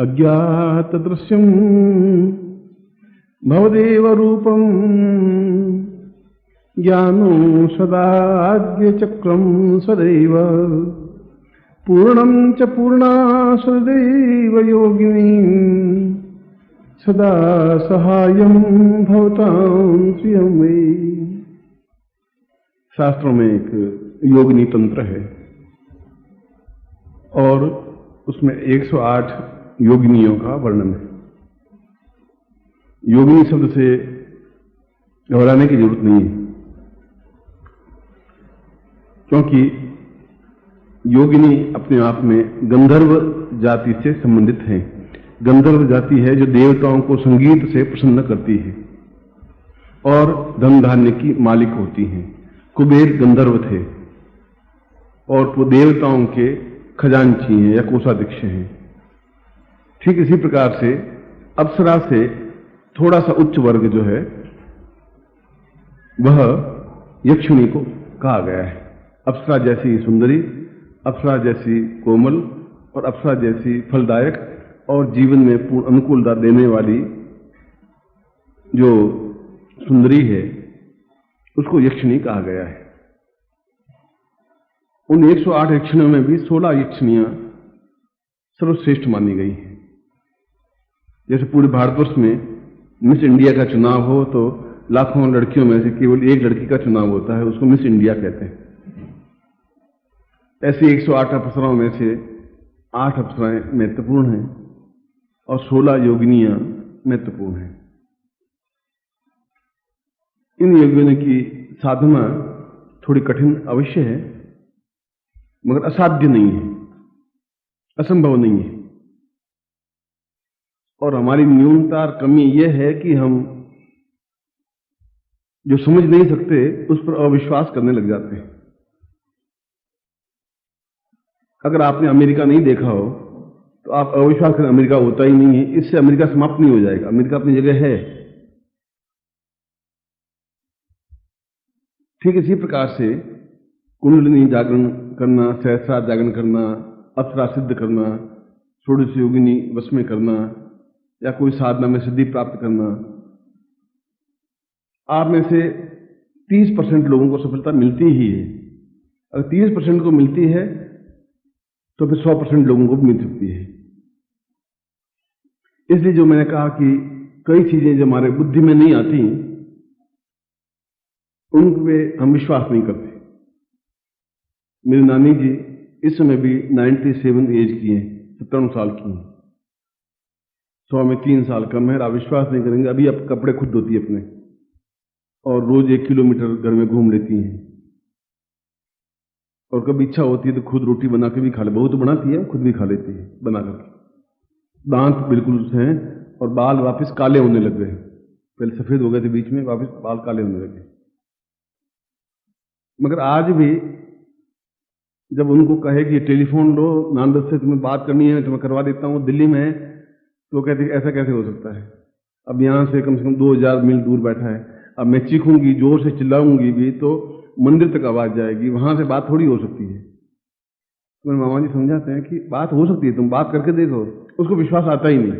अज्ञातदृश्यं भवदेव रूपं ज्ञानो सदाज्ञचक्रं सदैव पूर्णं च पूर्णा सदैव योगिनी सदा सहायं भवतां श्रियं मे। शास्त्रों में एक योगिनी तंत्र है और उसमें 108 योगिनियों का वर्णन है। योगिनी शब्द से घबराने की जरूरत नहीं है, क्योंकि योगिनी अपने आप में गंधर्व जाति से संबंधित है। गंधर्व जाति है जो देवताओं को संगीत से प्रसन्न करती है और धन धान्य की मालिक होती हैं। कुबेर गंधर्व थे और वो देवताओं के खजांची हैं या कोषाध्यक्ष हैं। ठीक इसी प्रकार से अप्सरा से थोड़ा सा उच्च वर्ग जो है वह यक्षिणी को कहा गया है। अप्सरा जैसी सुंदरी, अप्सरा जैसी कोमल और अप्सरा जैसी फलदायक और जीवन में पूर्ण अनुकूलता देने वाली जो सुंदरी है उसको यक्षिणी कहा गया है। उन 108 यक्षिणियों में भी 16 यक्षिणियां सर्वश्रेष्ठ मानी गई हैं। जैसे पूरे भारतवर्ष में मिस इंडिया का चुनाव हो तो लाखों लड़कियों में से केवल एक लड़की का चुनाव होता है, उसको मिस इंडिया कहते हैं। ऐसे 108 अप्सराओं में से 8 अप्सराएं महत्वपूर्ण हैं और 16 योगिनियां महत्वपूर्ण हैं। इन योगियों की साधना थोड़ी कठिन अवश्य है, मगर असाध्य नहीं है, असंभव नहीं है। और हमारी न्यूनता और कमी यह है कि हम जो समझ नहीं सकते उस पर अविश्वास करने लग जाते हैं। अगर आपने अमेरिका नहीं देखा हो तो आप अविश्वास करें अमेरिका होता ही नहीं है, इससे अमेरिका समाप्त नहीं हो जाएगा। अमेरिका अपनी जगह है। ठीक इसी प्रकार से कुंडलिनी जागरण करना, सहस्रार जागरण करना, अप्सरा सिद्ध करना, षोडश योगिनी वश में करना या कोई साधना में सिद्धि प्राप्त करना, आप में से 30% लोगों को सफलता मिलती ही है। अगर 30% को मिलती है तो फिर 100% लोगों को भी मिल सकती है। इसलिए जो मैंने कहा कि कई चीजें जो हमारे बुद्धि में नहीं आती उन पे हम विश्वास नहीं करते। मेरी नानी जी इस समय भी 97 एज की हैं, 57 साल की हैं। 100 में 3 साल कम है। आप विश्वास नहीं करेंगे, अभी अब कपड़े खुद धोती है अपने और रोज 1 किलोमीटर घर में घूम लेती हैं और कभी इच्छा होती है तो खुद रोटी बना के भी खा ले। बहू तो बनाती है, खुद भी खा लेती है बना करके। दांत बिल्कुल हैं और बाल वापस काले होने लग गए। पहले सफेद हो गए थे, बीच में वापस बाल काले होने लगे। मगर आज भी जब उनको कहे कि टेलीफोन लो, नानदत से तुम्हें बात करनी है, तुम्हें करवा देता हूँ, दिल्ली में है, तो कहते ऐसा कैसे हो सकता है। अब यहां से कम 2000 मील दूर बैठा है। अब मैं चीखूंगी, जोर से चिल्लाऊंगी भी तो मंदिर तक आवाज जाएगी, वहां से बात थोड़ी हो सकती है। तो मेरे मामा जी समझाते हैं कि बात हो सकती है, तुम बात करके देखो। उसको विश्वास आता ही नहीं।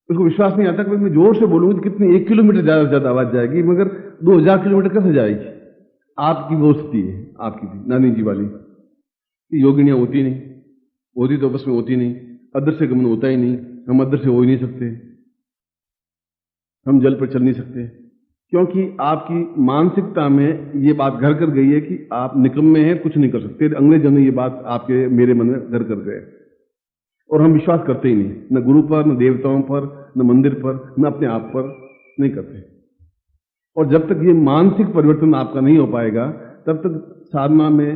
उसको विश्वास नहीं आता कि मैं जोर से बोलूंगी तो कितनी 1 किलोमीटर ज्यादा से ज्यादा आवाज जाएगी, मगर 2000 किलोमीटर कैसे जाएगी। आपकी वो स्थिति है, आपकी भी नानी जी वाली। योगिनियां होती नहीं, होती तो बस में होती नहीं, अदर से गमन होता ही नहीं। हम अदर से हो ही नहीं सकते, हम जल पर चल नहीं सकते, क्योंकि आपकी मानसिकता में ये बात घर कर गई है कि आप निकम्मे हैं, कुछ नहीं कर सकते। अंग्रेजों ने ये बात आपके मेरे मन में घर कर गए और हम विश्वास करते ही नहीं, न गुरु पर, न देवताओं पर, न मंदिर पर, न अपने आप पर नहीं करते। और जब तक ये मानसिक परिवर्तन आपका नहीं हो पाएगा तब तक साधना में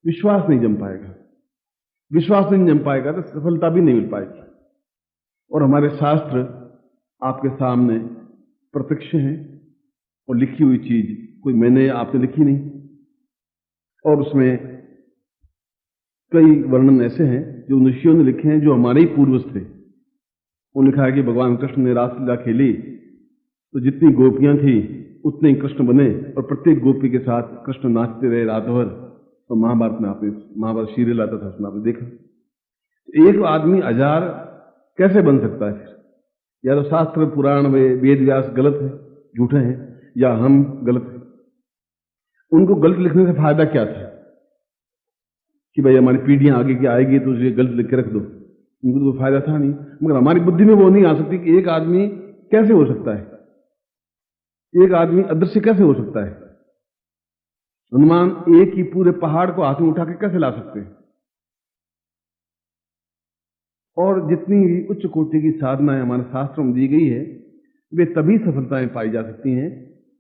विश्वास नहीं जम पाएगा। विश्वास नहीं जम पाएगा तो सफलता भी नहीं मिल पाएगी। और हमारे शास्त्र आपके सामने प्रत्यक्ष हैं और लिखी हुई चीज कोई मैंने या आपने लिखी नहीं। और उसमें कई वर्णन ऐसे हैं जो ऋषियों ने लिखे हैं, जो हमारे ही पूर्वज थे। वो लिखा है कि भगवान कृष्ण ने रासलीला खेली तो जितनी गोपियां थी उतने ही कृष्ण बने और प्रत्येक गोपी के साथ कृष्ण नाचते रहे रात भर। तो महाभारत में आपने महाभारत शीरे लाता था, उसमें आपने देखा। एक आदमी हजार कैसे बन सकता है फिर? या तो शास्त्र पुराण वेद व्यास गलत है, झूठे हैं, या हम गलत हैं। उनको गलत लिखने से फायदा क्या था कि भाई हमारी पीढ़ियां आगे की आएगी तो उसे गलत लिख के रख दो, उनको तो फायदा था नहीं। मगर हमारी बुद्धि में वो नहीं आ सकती कि एक आदमी कैसे हो सकता है, एक आदमी अदृश्य कैसे हो सकता है। हनुमान एक ही पूरे पहाड़ को हाथ में उठा के कैसे ला सकते हैं। और जितनी भी उच्च कोटि की साधनाएं हमारे शास्त्रों में दी गई है, वे तभी सफलताएं पाई जा सकती हैं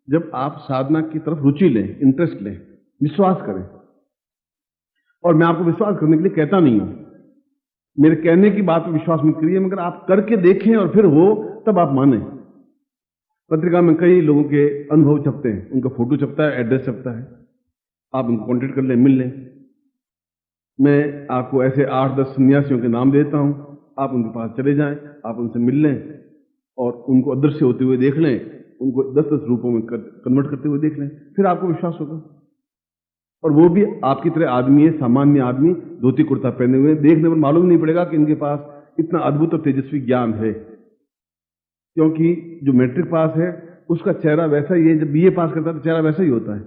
जब आप साधना की तरफ रुचि लें, इंटरेस्ट लें, विश्वास करें। और मैं आपको विश्वास करने के लिए कहता नहीं हूं, मेरे कहने की बात पर विश्वास मत करिए, मगर आप करके देखें और फिर हो तब आप माने। पत्रिका में कई लोगों के अनुभव छपते हैं, उनका फोटो छपता है, एड्रेस छपता है, आप उनको कॉन्टेक्ट कर लें, मिल लें। मैं आपको ऐसे 8-10 सन्यासियों के नाम देता हूं, आप उनके पास चले जाएं, आप उनसे मिल लें और उनको अदृश्य होते हुए देख लें, उनको 10-10 रूपों में कन्वर्ट करते हुए देख लें, फिर आपको विश्वास होगा। और वो भी आपकी तरह आदमी है, सामान्य आदमी, धोती कुर्ता पहने हुए, देखने पर मालूम नहीं पड़ेगा कि इनके पास इतना अद्भुत और तेजस्वी ज्ञान है, क्योंकि जो मैट्रिक पास है उसका चेहरा वैसा ही है, जब बीए पास करता है तो चेहरा वैसा ही होता है,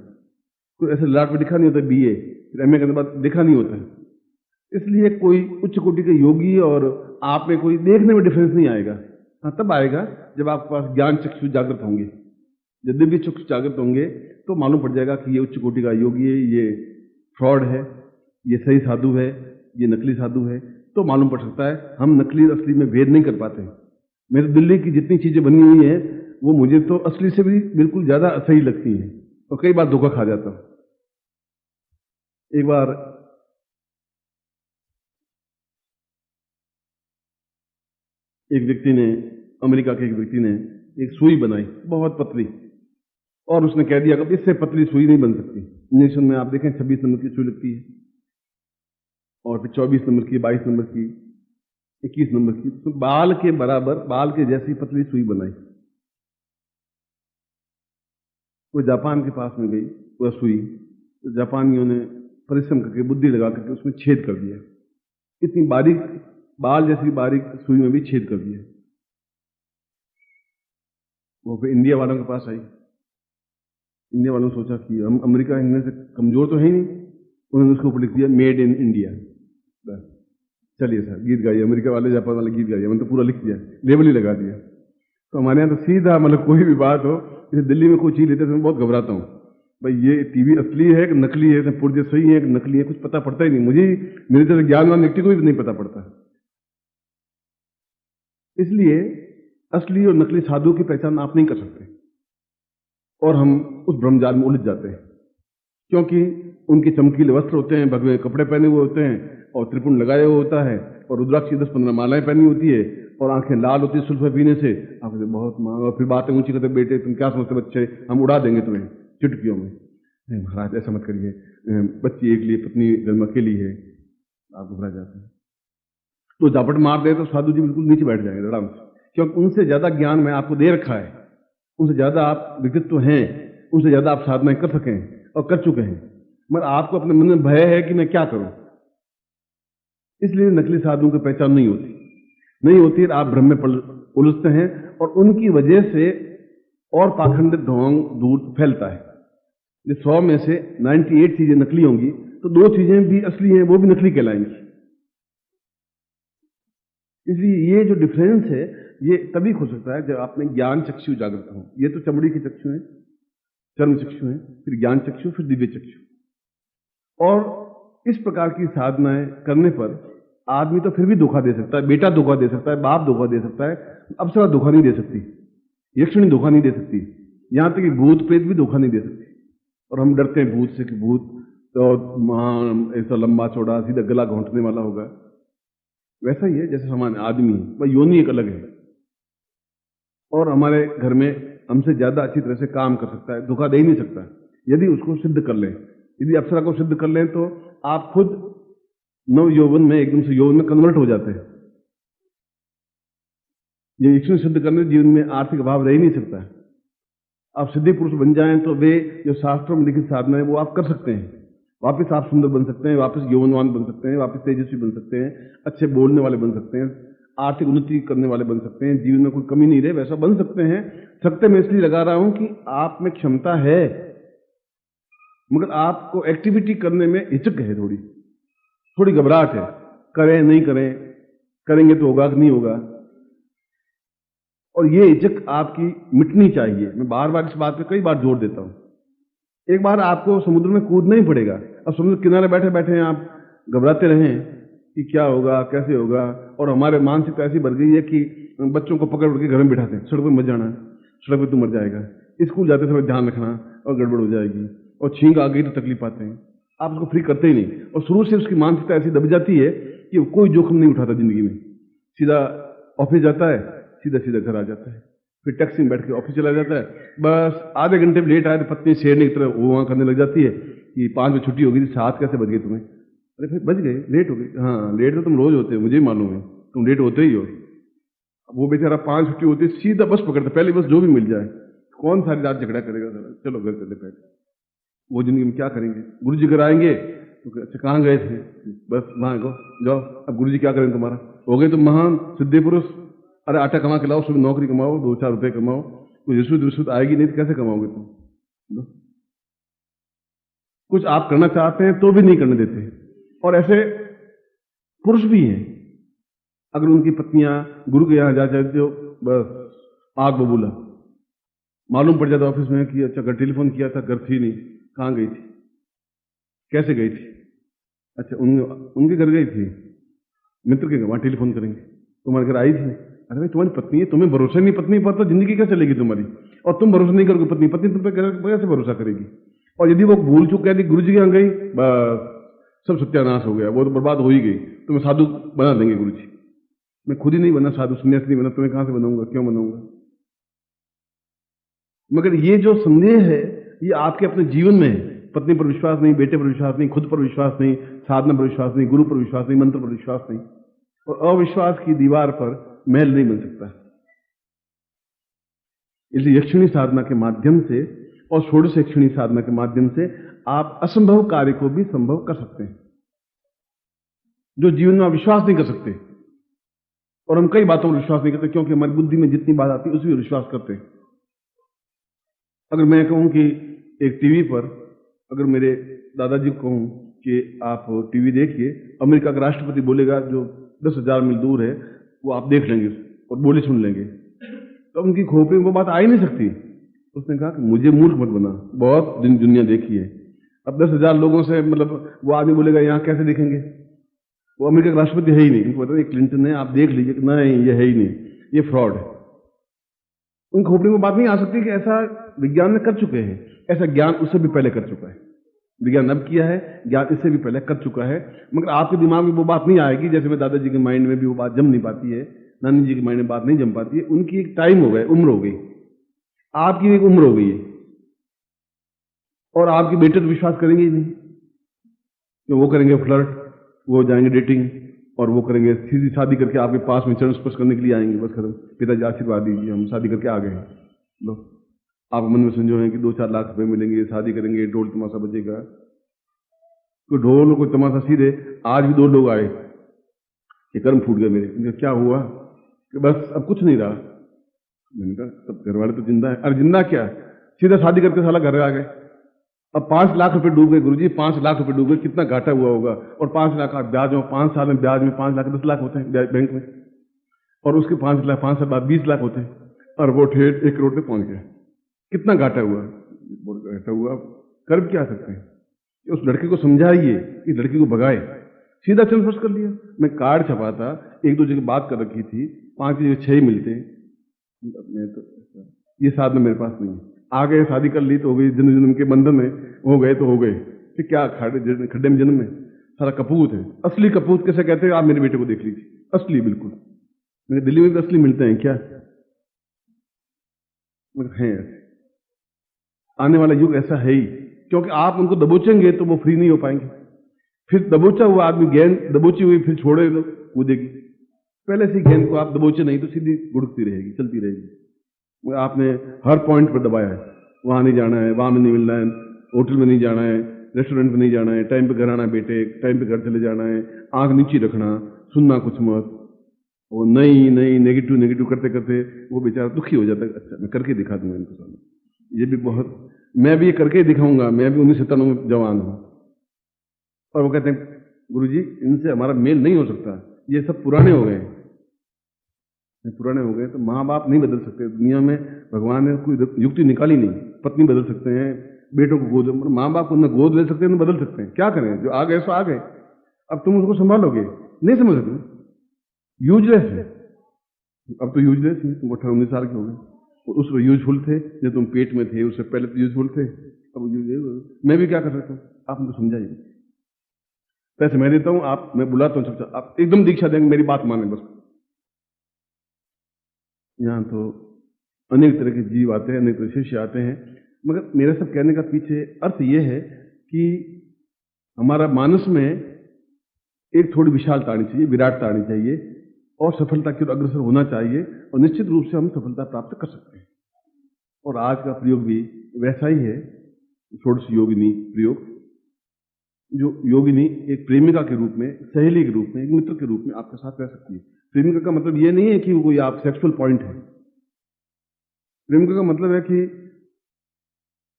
कोई ऐसे लाट में दिखा नहीं होता। बीए फिर एमए करने के बाद दिखा नहीं होता है। इसलिए कोई उच्च कोटि के योगी और आप में कोई देखने में डिफरेंस नहीं आएगा। हाँ, तब आएगा जब आपके पास ज्ञान चक्षु जागृत होंगे, जब दिव्य चक्षु जागृत होंगे तो मालूम पड़ जाएगा कि ये उच्च कोटि का योगी है, ये फ्रॉड है, ये सही साधु है, ये नकली साधु है। तो मालूम पड़ सकता है। हम नकली असली में भेद नहीं कर पाते। मेरे दिल्ली की जितनी चीजें बनी हुई हैं वो मुझे तो असली से भी बिल्कुल ज्यादा सही लगती हैं, और कई बार धोखा खा जाता हूं। एक बार एक व्यक्ति ने, अमेरिका के एक व्यक्ति ने एक सुई बनाई बहुत पतली, और उसने कह दिया कि इससे पतली सुई नहीं बन सकती। इंजेक्शन में आप देखें 26 नंबर की सुई लगती है, और फिर 24 नंबर की, 22 नंबर की, 21 नंबर की, तो बाल के बराबर, बाल के जैसी पतली सुई बनाई। वो जापान के पास में गई वह सुई, तो जापानियों ने परिश्रम करके, बुद्धि लगा करके उसमें छेद कर दिया, इतनी बारीक, बाल जैसी बारीक सुई में भी छेद कर दिया। वो फिर इंडिया वालों के पास आई। इंडिया वालों ने सोचा कि हम अमेरिका इनमें से कमजोर तो है ही नहीं, उन्होंने उसके ऊपर लिख दिया मेड इन इंडिया। बस, चलिए सर, गीत गाइए, अमेरिका वाले जापान वाले गीत गाइए, मैंने तो पूरा लिख दिया, लेबल ही लगा दिया। तो हमारे यहाँ तो सीधा, मतलब कोई भी बात हो, जैसे दिल्ली में कोई चीज लेते तो मैं बहुत घबराता हूँ, भाई ये टीवी असली है कि नकली है, पुर्जे सही है कि नकली है, कुछ पता पड़ता ही नहीं मुझे। मेरे तरह ज्ञानवान व्यक्ति को भी नहीं पता पड़ता। इसलिए असली और नकली साधु की पहचान आप नहीं कर सकते, और हम उस भ्रमजाल में उलझ जाते हैं, क्योंकि उनके चमकीले वस्त्र होते हैं, भगवे कपड़े पहने हुए होते हैं, और त्रिपुंड लगाया हुआ होता है, और रुद्राक्ष की 10-15 मालाएं पहनी होती है, और आंखें लाल होती है सुल्फे पीने से। आप बहुत मांग, और फिर बातें ऊंची करते, बेटे तुम क्या समझते बच्चे, हम उड़ा देंगे तुम्हें चुटकियों में। नहीं महाराज ऐसा मत करिए, बच्ची एक लिए, पत्नी घर में अकेली है, आप घबरा जाते हैं। तो झापट मार दे तो साधु जी बिल्कुल नीचे बैठ जाएंगे आराम से, क्योंकि उनसे ज्यादा ज्ञान मैं आपको दे रखा है, उनसे ज्यादा आप व्यक्तित्व हैं, उनसे ज्यादा आप साधनाएं कर सकें और कर चुके हैं, मगर आपको अपने मन में भय है कि मैं क्या करूं। इसलिए नकली साधुओं की पहचान नहीं होती, आप भ्रम में उलझते हैं, और उनकी वजह से और पाखंडित ढोंग दूर फैलता है। 100 में से 98 चीजें नकली होंगी, तो 2 चीजें भी असली हैं, वो भी नकली कहलाएंगी। इसलिए ये जो डिफरेंस है ये तभी हो सकता है जब आपने ज्ञान चक्षु जागृत हो। ये तो चमड़ी की चक्षु है, चर्म चक्षु है, फिर ज्ञान चक्षु, फिर दिव्य चक्षु। और इस प्रकार की साधनाएं करने पर आदमी तो फिर भी धोखा दे सकता है, बेटा धोखा दे सकता है, बाप धोखा दे सकता है, अप्सरा धोखा नहीं दे सकती, यक्षिणी धोखा नहीं दे सकती, यहां तक कि भूत प्रेत भी धोखा नहीं दे सकती। और हम डरते हैं भूत से कि भूत तो ऐसा लंबा चौड़ा सीधा गला घोंटने वाला होगा। वैसा ही है जैसे सामान्य आदमी, वह योनि एक अलग है, और हमारे घर में हमसे ज्यादा अच्छी तरह से काम कर सकता है, धोखा दे ही नहीं सकता। यदि उसको सिद्ध कर लें, यदि अप्सरा को सिद्ध कर लें, तो आप खुद नव यौवन में एकदम से यौवन में कन्वर्ट हो जाते हैं। ये यक्षिणी सिद्ध करने जीवन में आर्थिक अभाव रह ही नहीं सकता है। आप सिद्धि पुरुष बन जाएं तो वे जो शास्त्रों में लिखित साधना है वो आप कर सकते हैं, वापस आप सुंदर बन सकते हैं, वापस यौवनवान बन सकते हैं, वापस तेजस्वी बन सकते हैं, अच्छे बोलने वाले बन सकते हैं, आर्थिक उन्नति करने वाले बन सकते हैं, जीवन में कोई कमी नहीं रहे वैसा बन सकते हैं। सकते मैं इसलिए लगा रहा हूं कि आप में क्षमता है, मगर आपको एक्टिविटी करने में हिचक है, थोड़ी घबराहट है। करें नहीं करें, करेंगे तो होगा कि नहीं होगा, और ये हिचक आपकी मिटनी चाहिए। मैं बार बार इस बात पे कई बार जोर देता हूं। एक बार आपको समुद्र में कूदना ही पड़ेगा। अब समुद्र किनारे बैठे बैठे आप घबराते रहें कि क्या होगा, कैसे होगा, और हमारे मानसिकता ऐसी बढ़ गई है कि बच्चों को पकड़ के घर में बिठाते हैं, सड़क पे मत जाना, सड़क पे तू मर जाएगा, स्कूल जाते समय ध्यान रखना और गड़बड़ हो जाएगी, और छींक आ गई तो तकलीफ आते हैं। आप उसको फ्री करते ही नहीं, और शुरू से उसकी मानसिकता ऐसी दब जाती है कि वो कोई जोखिम नहीं उठाता जिंदगी में। सीधा ऑफिस जाता है, सीधा सीधा घर आ जाता है, फिर टैक्सी में बैठ के ऑफिस चला जाता है। बस आधे घंटे में लेट आए तो पत्नी शेरने की तरह वो वहां करने लग जाती है कि 5 बजे छुट्टी हो गई थी, 7 कैसे बज गए तुम्हें? अरे फिर बज गए, लेट हो गई। हाँ, लेट तो तुम रोज होते हो, मुझे ही मालूम है, तुम लेट होते ही हो। वो बेचारा 5 छुट्टी होती है, सीधा बस पकड़ता, पहले बस जो भी मिल जाए। कौन सारी रात झगड़ा करेगा? चलो घर चले पहले। वो जिंदगी में क्या करेंगे? गुरु जी घर आएंगे तो अच्छा कहाँ गए थे? बस वहां जाओ, अब गुरु जी क्या करें तुम्हारा? हो गए तुम महान सिद्धि पुरुष। अरे आटा कमा के लाओ, सुबह नौकरी कमाओ, 2-4 रुपए कमाओ, कोई रिश्वत आएगी नहीं तो कैसे कमाओगे तुम? कुछ आप करना चाहते हैं तो भी नहीं करने देते। और ऐसे पुरुष भी हैं, अगर उनकी पत्नियां गुरु के यहां जा जाती हो, बस आग बबूला। मालूम पड़ जाता ऑफिस में कि अच्छा घर टेलीफोन किया था, घर थी नहीं, कहां गई थी, कैसे गई थी? अच्छा उनके घर गई थी, मित्र के घर, वहां टेलीफोन करेंगे, तुम्हारे घर आई थी। अरे भाई तुम्हारी पत्नी है, तुम्हें भरोसा नहीं पत्नी पर, तो जिंदगी कैसे चलेगी तुम्हारी? और तुम भरोसा नहीं करोगे पत्नी तुम पे कैसे भरोसा करेगी? और यदि वो भूल चुक गई, गुरु जी के यहां गई, बस सब सत्यानाश हो गया, वो तो बर्बाद हो ही गई। तुम्हें साधु बना देंगे गुरु जी। मैं खुद ही नहीं बना साधु, सन्यासी नहीं बना, तुम्हें कहां से बनाऊंगा, क्यों बनाऊंगा? मगर ये जो संदेह है ये आपके अपने जीवन में है। पत्नी पर विश्वास नहीं, बेटे पर विश्वास नहीं, खुद पर विश्वास नहीं, साधना पर विश्वास नहीं, गुरु पर विश्वास नहीं, मंत्र पर विश्वास नहीं, और अविश्वास की दीवार पर महल नहीं बन सकता। इसलिए यक्षिणी साधना के माध्यम से और षोडश यक्षिणी साधना के माध्यम से आप असंभव कार्य को भी संभव कर सकते हैं, जो जीवन में आप विश्वास नहीं कर सकते। और हम कई बातों पर विश्वास नहीं करते क्योंकि हमारी बुद्धि में जितनी बात आती है उसी पर विश्वास करते हैं। अगर मैं कहूं कि एक टीवी पर, अगर मेरे दादाजी को कहूं कि आप टीवी देखिए, अमेरिका का राष्ट्रपति बोलेगा जो 10,000 मील दूर है, वो आप देख लेंगे और बोली सुन लेंगे, तो उनकी खोपड़ी में वो बात आ ही नहीं सकती। उसने कहा कि मुझे मूर्ख मत बना, बहुत दुनिया देखी है। अब 10,000 लोगों से मतलब वो आदमी बोलेगा यहाँ कैसे देखेंगे? वो अमेरिका का राष्ट्रपति है ही नहीं, उनको पता है क्लिंटन है, आप देख लीजिए, नहीं ये है ही नहीं, ये फ्रॉड है। उन खोपड़ी में बात नहीं आ सकती कि ऐसा विज्ञान में कर चुके हैं, ऐसा ज्ञान उससे भी पहले कर चुका है। विज्ञान अब किया है, ज्ञान इससे भी पहले कर चुका है, मगर आपके दिमाग में वो बात नहीं आएगी। जैसे मेरे दादाजी के माइंड में भी वो बात जम नहीं पाती है, नानी जी के माइंड में बात नहीं जम पाती है। उनकी एक टाइम हो गया, उम्र हो गई, आपकी एक उम्र हो गई है, और आपके बेटे तो विश्वास करेंगे ही नहीं। तो वो करेंगे फ्लर्ट, वो जाएंगे डेटिंग, और वो करेंगे सीधी शादी करके आपके पास में चरण स्पर्श करने के लिए आएंगे। बस खत्म, पिताजी आशीर्वाद दीजिए, हम शादी करके आ गए हैं। लो, आप मन में समझो है कि 2-4 लाख रुपए मिलेंगे, शादी करेंगे, ढोल तमाशा बजेगा। कोई ढोल कोई तमाशा सीधे। आज भी 2 लोग आए कि कर्म फूट गए मेरे। क्या हुआ? कि बस अब कुछ नहीं रहा। मैंने कहा सब घर वाले तो जिंदा है। अरे जिंदा क्या, सीधा शादी करके साला घर आ गए। अब 5 लाख रुपए डूब गए गुरुजी, 5 लाख रुपए डूब गए, कितना घाटा हुआ होगा। और 5 लाख आप ब्याज में, 5 साल में ब्याज में 5 लाख 10 लाख होते हैं बैंक में, और उसके 5 लाख 5 साल बाद 20 लाख होते हैं, और वो ठेठ 1 करोड़ पे पहुंच गए। कितना घाटा हुआ? घाटा हुआ। कर क्या सकते हैं? उस लड़के को समझाइए कि लड़की को भगाए, सीधा चल फर्स्ट कर लिया। मैं कार्ड छपाता, 1-2 जगह बात कर रखी थी, 5 की जगह 6 ही मिलते। मैं तो ये साधना मेरे पास नहीं है। आ गए, शादी कर ली तो हो गई, जन्म जन्म के बंधन में हो गए तो हो गए। फिर क्या खड्डे में जन्म में सारा कपूत है। असली कपूत कैसे कहते हैं? आप मेरे बेटे को देख लीजिए, असली बिल्कुल। मेरे दिल्ली में भी असली मिलते हैं क्या? हैं ऐसे। आने वाला युग ऐसा है ही, क्योंकि आप उनको दबोचेंगे तो वो फ्री नहीं हो पाएंगे। फिर दबोचा हुआ आदमी गेंद दबोची हुई फिर छोड़े तो कूदेगी। पहले से गेंद को आप दबोचे नहीं तो सीधी गुड़कती रहेगी, चलती रहेगी। आपने हर पॉइंट पर दबाया है, वहां नहीं जाना है, वहां में नहीं मिलना है, होटल में नहीं जाना है, रेस्टोरेंट में नहीं जाना है, टाइम पे घर आना है बेटे, टाइम पे घर चले जाना है, आंख नीचे रखना, सुनना कुछ मत। वो नहीं नहीं नेगेटिव नेगेटिव करते करते वो बेचारा दुखी हो जाता है। अच्छा मैं करके दिखा दूंगा इनको सामने, ये भी बहुत, मैं भी ये करके दिखाऊंगा, मैं भी 1997 में जवान हूं। और वो कहते हैं गुरुजी इनसे हमारा मेल नहीं हो सकता, ये सब पुराने हो गए हैं। पुराने हो गए तो माँ बाप नहीं बदल सकते दुनिया में, भगवान ने कोई युक्ति निकाली नहीं। पत्नी बदल सकते हैं, बेटों को गोद, माँ बाप को न गोद ले सकते हैं न बदल सकते हैं। क्या करें, जो आ गए सो आ गए, अब तुम उसको संभालोगे नहीं, समझ सकते, यूजलेस है। अब तो यूजलेस है, तुम 18-19 साल के हो गए, उस यूजफुल थे जब तुम पेट में थे, उससे पहले तो यूजफुल थे, अब मैं भी क्या कर सकता हूँ, आप उनको समझाइए। पैसे मैं देता हूँ, आप, मैं बुलाता हूँ, चुपचाप आप एकदम दीक्षा देंगे, मेरी बात माने बस। यहाँ तो अनेक तरह के जीव आते हैं, अनेक तरह के शिष्य आते हैं, मगर मेरा सब कहने का पीछे अर्थ यह है कि हमारा मानस में एक थोड़ी विशालता आनी चाहिए, विराटता आनी चाहिए, और सफलता की ओर अग्रसर होना चाहिए, और निश्चित रूप से हम सफलता प्राप्त कर सकते हैं। और आज का प्रयोग भी वैसा ही है, षोडश योगिनी प्रयोग, जो योगिनी एक प्रेमिका के रूप में, सहेली के रूप में, एक मित्र के रूप में आपके साथ रह सकती है। प्रेमिका का मतलब यह नहीं है कि वो कोई आप सेक्सुअल पॉइंट है। प्रेमिका का मतलब है कि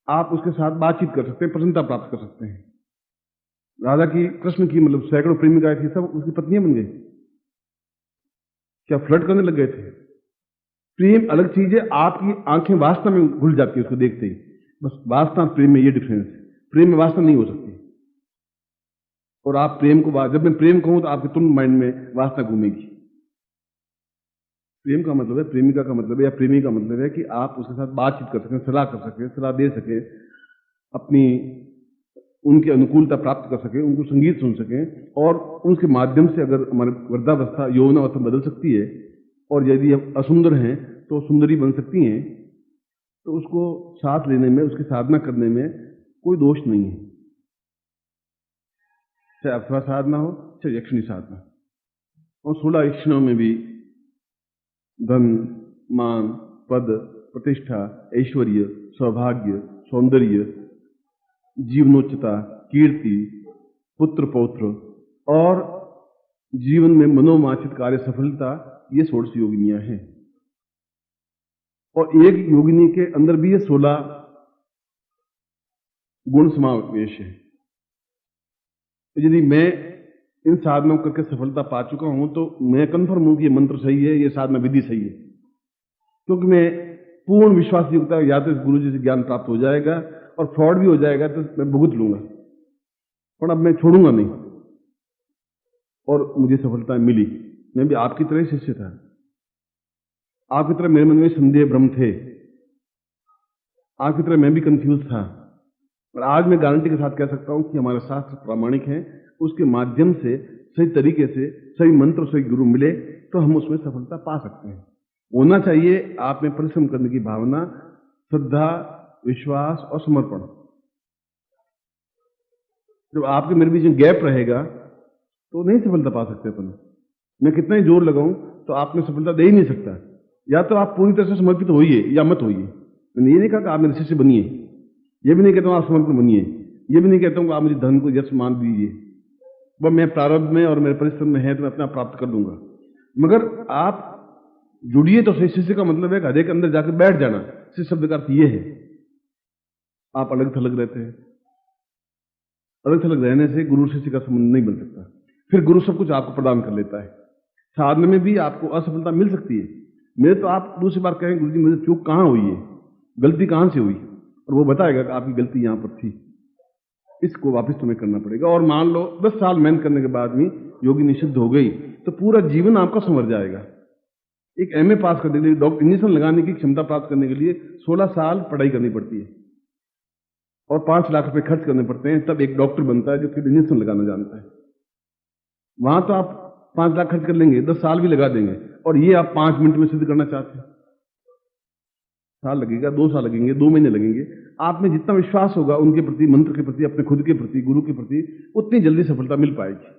आप उसके साथ बातचीत कर सकते हैं, प्रसन्नता प्राप्त कर सकते हैं। राधा की, कृष्ण की, मतलब सैकड़ों प्रेमिकाएं थी, सब उसकी पत्नियां बन गई। क्या फ्लर्ट करने लग गए थे? प्रेम अलग चीज है, आपकी आंखें वासना में घुल जाती है उसको देखते ही। बस वासना प्रेम में ये डिफरेंस है, प्रेम में वासना नहीं हो सकती। और आप प्रेम को, जब मैं प्रेम कहूं तो आपके तुरंत माइंड में वासना घूमेगी। प्रेम का मतलब है, प्रेमिका का मतलब है, या प्रेमी का मतलब है कि आप उसके साथ बातचीत कर सकें, सलाह कर सकें, सलाह दे सकें, अपनी उनकी अनुकूलता प्राप्त कर सकें, उनको संगीत सुन सकें, और उसके माध्यम से अगर हमारी वृद्धावस्था यौवनावस्था बदल सकती है, और यदि हम असुंदर हैं तो सुंदरी बन सकती हैं, तो उसको साथ लेने में, उसकी साधना करने में कोई दोष नहीं है। चाहे अप्सरा साधना हो, चाहे यक्षिणी साधना। और 16 यक्षिणों में भी धन, मान, पद, प्रतिष्ठा, ऐश्वर्य, सौभाग्य, सौंदर्य, जीवनोच्चता, कीर्ति, पुत्र पौत्र, और जीवन में मनोवांछित कार्य सफलता, ये 16 योगिनियां हैं। और एक योगिनी के अंदर भी ये 16 गुण समावेश है। यदि मैं इन साधनों करके सफलता पा चुका हूं तो मैं कंफर्म हूं कि ये मंत्र सही है, ये साधना विधि सही है, क्योंकि मैं पूर्ण विश्वास युक्त, या तो गुरु जी से ज्ञान प्राप्त हो जाएगा, और फ्रॉड भी हो जाएगा तो मैं भुगत लूंगा, पर अब मैं छोड़ूंगा नहीं। और मुझे सफलता मिली। मैं भी आपकी तरह शिष्य था, आपकी तरह मेरे मन में संदेह भ्रम थे, आपकी तरह मैं भी कंफ्यूज था, और आज मैं गारंटी के साथ कह सकता हूं कि हमारे शास्त्र प्रामाणिक हैं, उसके माध्यम से सही तरीके से सही मंत्र, सही गुरु मिले तो हम उसमें सफलता पा सकते हैं। होना चाहिए आप में परिश्रम करने की भावना, श्रद्धा, विश्वास और समर्पण। जब आपके मेरे बीच में गैप रहेगा तो नहीं सफलता पा सकते अपन। मैं कितना ही जोर लगाऊं तो आप में सफलता दे ही नहीं सकता। या तो आप पूरी तरह से समर्पित होइए या मत होइए। मैंने ये नहीं कहा कि आप मेरे शिष्य बनिए, ये भी नहीं कहता हूं आप समर्पित बनिए, ये भी नहीं कहता हूं कि आप मुझे धन को यश मान दीजिए, वह मैं प्रारब्ध में और मेरे परिश्रम में है तो मैं अपना प्राप्त कर लूंगा। मगर आप जुड़िए तो सही। शिष्य का मतलब है कि हृदय के अंदर जाकर बैठ जाना। शिष्य शब्द का अर्थ ये है, आप अलग थलग रहते हैं। अलग थलग रहने से गुरु शिष्य का संबंध नहीं बन सकता। फिर गुरु सब कुछ आपको प्रदान कर लेता है। साधन में भी आपको असफलता मिल सकती है। मेरे तो आप दूसरी बार कहें गुरु जी मुझे चूक कहां हुई है, गलती कहां से हुई, और वो बताएगा कि आपकी गलती यहां पर थी, इसको वापस तुम्हें करना पड़ेगा। और मान लो 10 साल मेहनत करने के बाद भी योगी निषिद्ध हो गई तो पूरा जीवन आपका संवर जाएगा। एक एमए पास करने के लिए, डॉक्टर इंजेक्शन लगाने की क्षमता प्राप्त करने के लिए 16 साल पढ़ाई करनी पड़ती है और 5 लाख रुपए खर्च करने पड़ते हैं, तब एक डॉक्टर बनता है जो फिर इंजेक्शन लगाना जानता है। वहां तो आप 5 लाख खर्च कर लेंगे, 10 साल भी लगा देंगे, और ये आप 5 मिनट में सिद्ध करना चाहते हैं। साल लगेगा, 2 साल लगेंगे, 2 महीने लगेंगे। आप में जितना विश्वास होगा उनके प्रति, मंत्र के प्रति, अपने खुद के प्रति, गुरु के प्रति, उतनी जल्दी सफलता मिल पाएगी।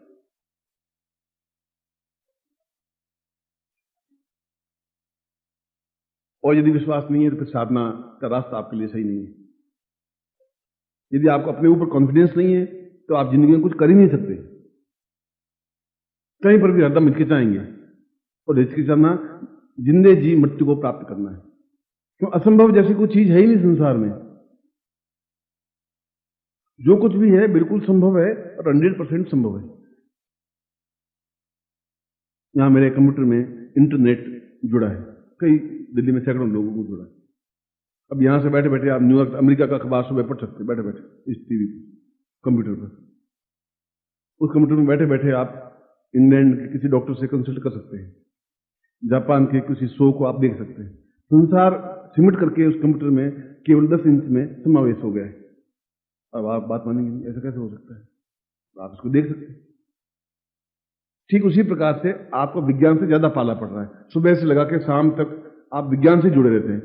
और यदि विश्वास नहीं है तो फिर साधना का रास्ता आपके लिए सही नहीं है। यदि आपको अपने ऊपर कॉन्फिडेंस नहीं है तो आप जिंदगी में कुछ कर ही नहीं सकते, कहीं पर भी हरदम हिचकिचाएंगे। और हिचकिचाना जिंदे जी मृत्यु को प्राप्त करना है, क्यों असंभव जैसी कोई चीज है ही नहीं संसार में। जो कुछ भी है बिल्कुल संभव है और 100% संभव है। यहां मेरे कंप्यूटर में इंटरनेट जुड़ा है, कई दिल्ली में सैकड़ों लोगों को जुड़ा है। अब यहां से बैठे बैठे आप न्यूयॉर्क अमेरिका का अखबार सुबह पढ़ सकते हैं, बैठे बैठे इस टीवी कंप्यूटर पर। उस कंप्यूटर में बैठे बैठे आप इंग्लैंड के किसी डॉक्टर से कंसल्ट कर सकते हैं, जापान के किसी शो को आप देख सकते हैं। संसार सिमट करके उस कंप्यूटर में केवल 10 इंच में समावेश हो गया है। अब आप बात मानेंगे ऐसा कैसे हो सकता है? आप इसको देख सकते हैं। ठीक उसी प्रकार से आपको विज्ञान से ज्यादा पाला पड़ रहा है। सुबह से लगा के शाम तक आप विज्ञान से जुड़े रहते हैं।